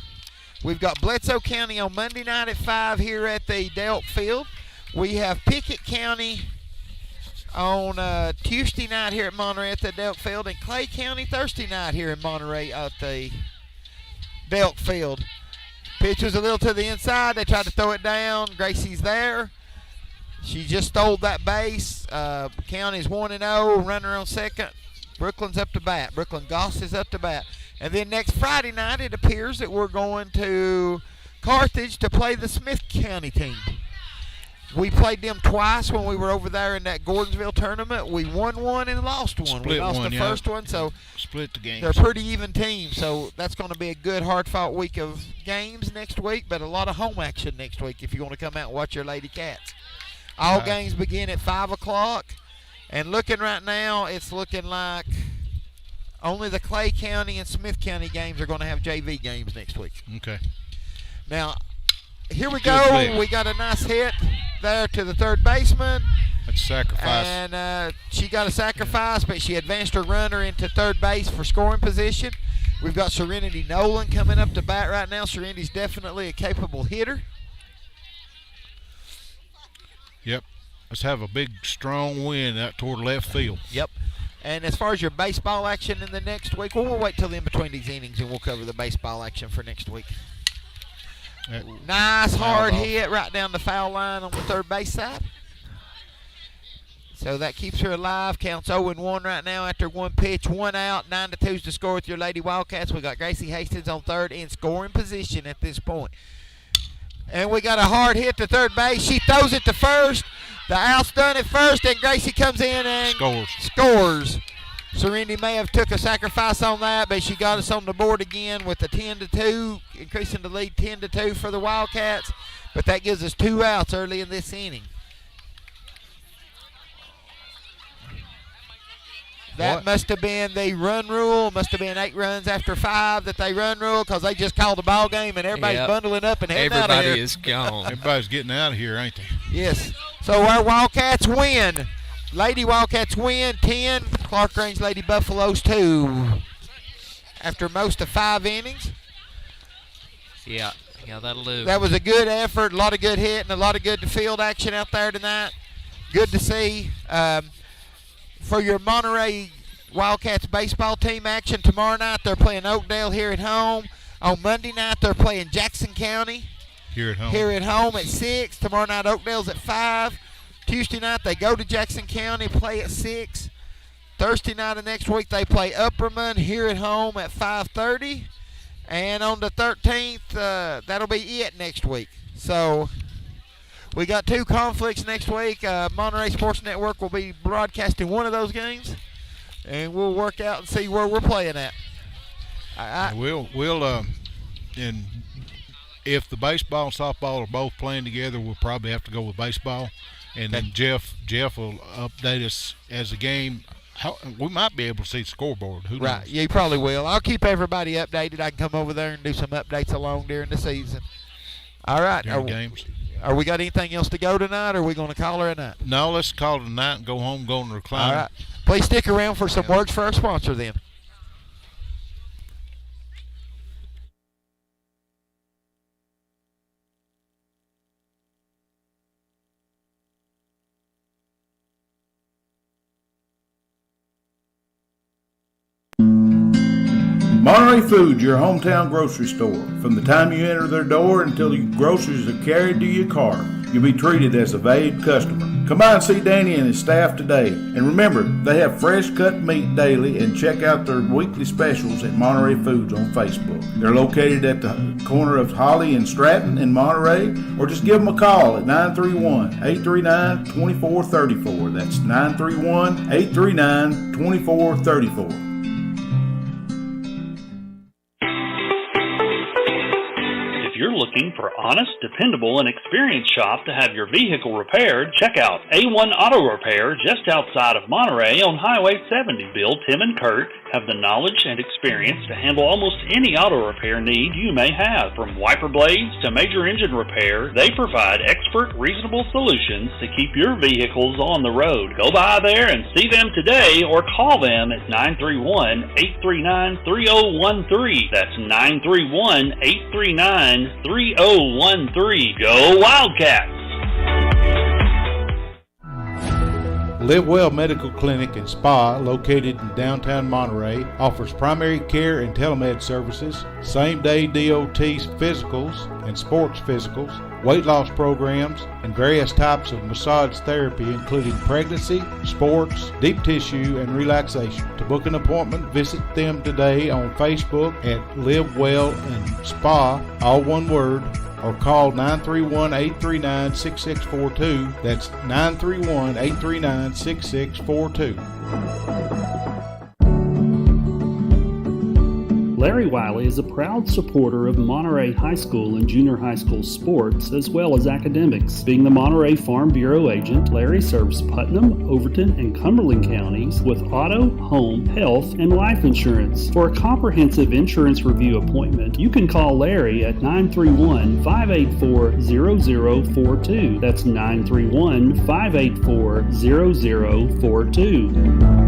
We've got Bledsoe County on Monday night at 5 here at the Delk Field. We have Pickett County on Tuesday night here at Monterey at the Delk Field, and Clay County Thursday night here in Monterey at the Delk Field. Pitch was a little to the inside. They tried to throw it down. Gracie's there. She just stole that base. County's 1-0. Runner on second. Brooklyn's up to bat. Brooklyn Goss is up to bat. And then next Friday night, it appears that we're going to Carthage to play the Smith County team. We played them twice when we were over there in that Gordonsville tournament. We won one and lost one. We
Split
lost
one,
the
yeah.
first one, so
Split the game.
they're a pretty even team. So that's going to be a good, hard-fought week of games next week, but a lot of home action next week if you want to come out and watch your Lady Cats. All
Right.
games begin at 5 o'clock, and looking right now, it's looking like only the Clay County and Smith County games are going to have JV games next week.
Okay.
Now, here we
Good
go.
play.
We got a nice hit there to the third baseman.
That's sacrifice.
And she got a sacrifice, but she advanced her runner into third base for scoring position. We've got Serenity Nolan coming up to bat right now. Serenity's definitely a capable hitter.
Yep. Let's have a big, strong wind out toward left field.
Yep. And as far as your baseball action in the next week, well, we'll wait till in between these innings and we'll cover the baseball action for next week. Nice hard
ball.
hit right down the foul line on the third base side. So that keeps her alive. Counts 0-1 right now after one pitch, one out. 9-2's the score with your Lady Wildcats. We got Gracie Hastings on third in scoring position at this point. And we got a hard hit to third base. She throws it to first. The out's done at first, and Gracie comes in and scores. Serenity may have took a sacrifice on that, but she got us on the board again with the 10-2, increasing the lead 10-2 for the Wildcats. But that gives us 2 outs early in this inning. That must have been the run rule. Must have been 8 runs after 5 that they run rule, because they just called the ball game and everybody's bundling up and heading out of here.
Everybody is gone.
Everybody's getting out of here, ain't they?
Yes. So our Wildcats win. Lady Wildcats win 10. Clarkrange Lady Buffaloes 2. After most of 5 innings.
Yeah, that'll do.
That was a good effort. A lot of good hitting. A lot of good field action out there tonight. Good to see. For your Monterey Wildcats baseball team action tomorrow night, they're playing Oakdale here at home. On Monday night, they're playing Jackson County
here at home
at 6. Tomorrow night, Oakdale's at 5. Tuesday night, they go to Jackson County, play at 6. Thursday night of next week, they play Upperman here at home at 5:30. And on the 13th, that'll be it next week. So we got 2 conflicts next week. Monterey Sports Network will be broadcasting one of those games, and we'll work out and see where we're playing at.
We'll and if the baseball and softball are both playing together, we'll probably have to go with baseball, and then Jeff will update us as the game. We might be able to see the scoreboard. Who knows?
Right, you probably will. I'll keep everybody updated. I can come over there and do some updates along during the season. All right.
During games.
Are we got anything else to go tonight, or are we going to call her a night?
No, let's call it a night and go home, go and recline.
All right. Please stick around for some words for our sponsor then.
Monterey Foods, your hometown grocery store. From the time you enter their door until your groceries are carried to your car, you'll be treated as a valued customer. Come by and see Danny and his staff today. And remember, they have fresh cut meat daily, and check out their weekly specials at Monterey Foods on Facebook. They're located at the corner of Holly and Stratton in Monterey, or just give them a call at 931-839-2434. That's 931-839-2434.
You're looking for honest, dependable, and experienced shop to have your vehicle repaired, check out A1 Auto Repair just outside of Monterey on Highway 70. Bill, Tim, and Kurt have the knowledge and experience to handle almost any auto repair need you may have. From wiper blades to major engine repair, they provide expert, reasonable solutions to keep your vehicles on the road. Go by there and see them today, or call them at 931-839-3013. That's 931-839-3013. Go Wildcats!
Live Well Medical Clinic and Spa, located in downtown Monterey, offers primary care and telemed services, same-day DOT physicals and sports physicals, weight loss programs, and various types of massage therapy, including pregnancy, sports, deep tissue, and relaxation. To book an appointment, visit them today on Facebook at Live Well and Spa, all one word, or call 931-839-6642. That's 931-839-6642.
Larry Wiley is a proud supporter of Monterey High School and junior high school sports, as well as academics. Being the Monterey Farm Bureau agent, Larry serves Putnam, Overton, and Cumberland counties with auto, home, health, and life insurance. For a comprehensive insurance review appointment, you can call Larry at 931-584-0042. That's 931-584-0042.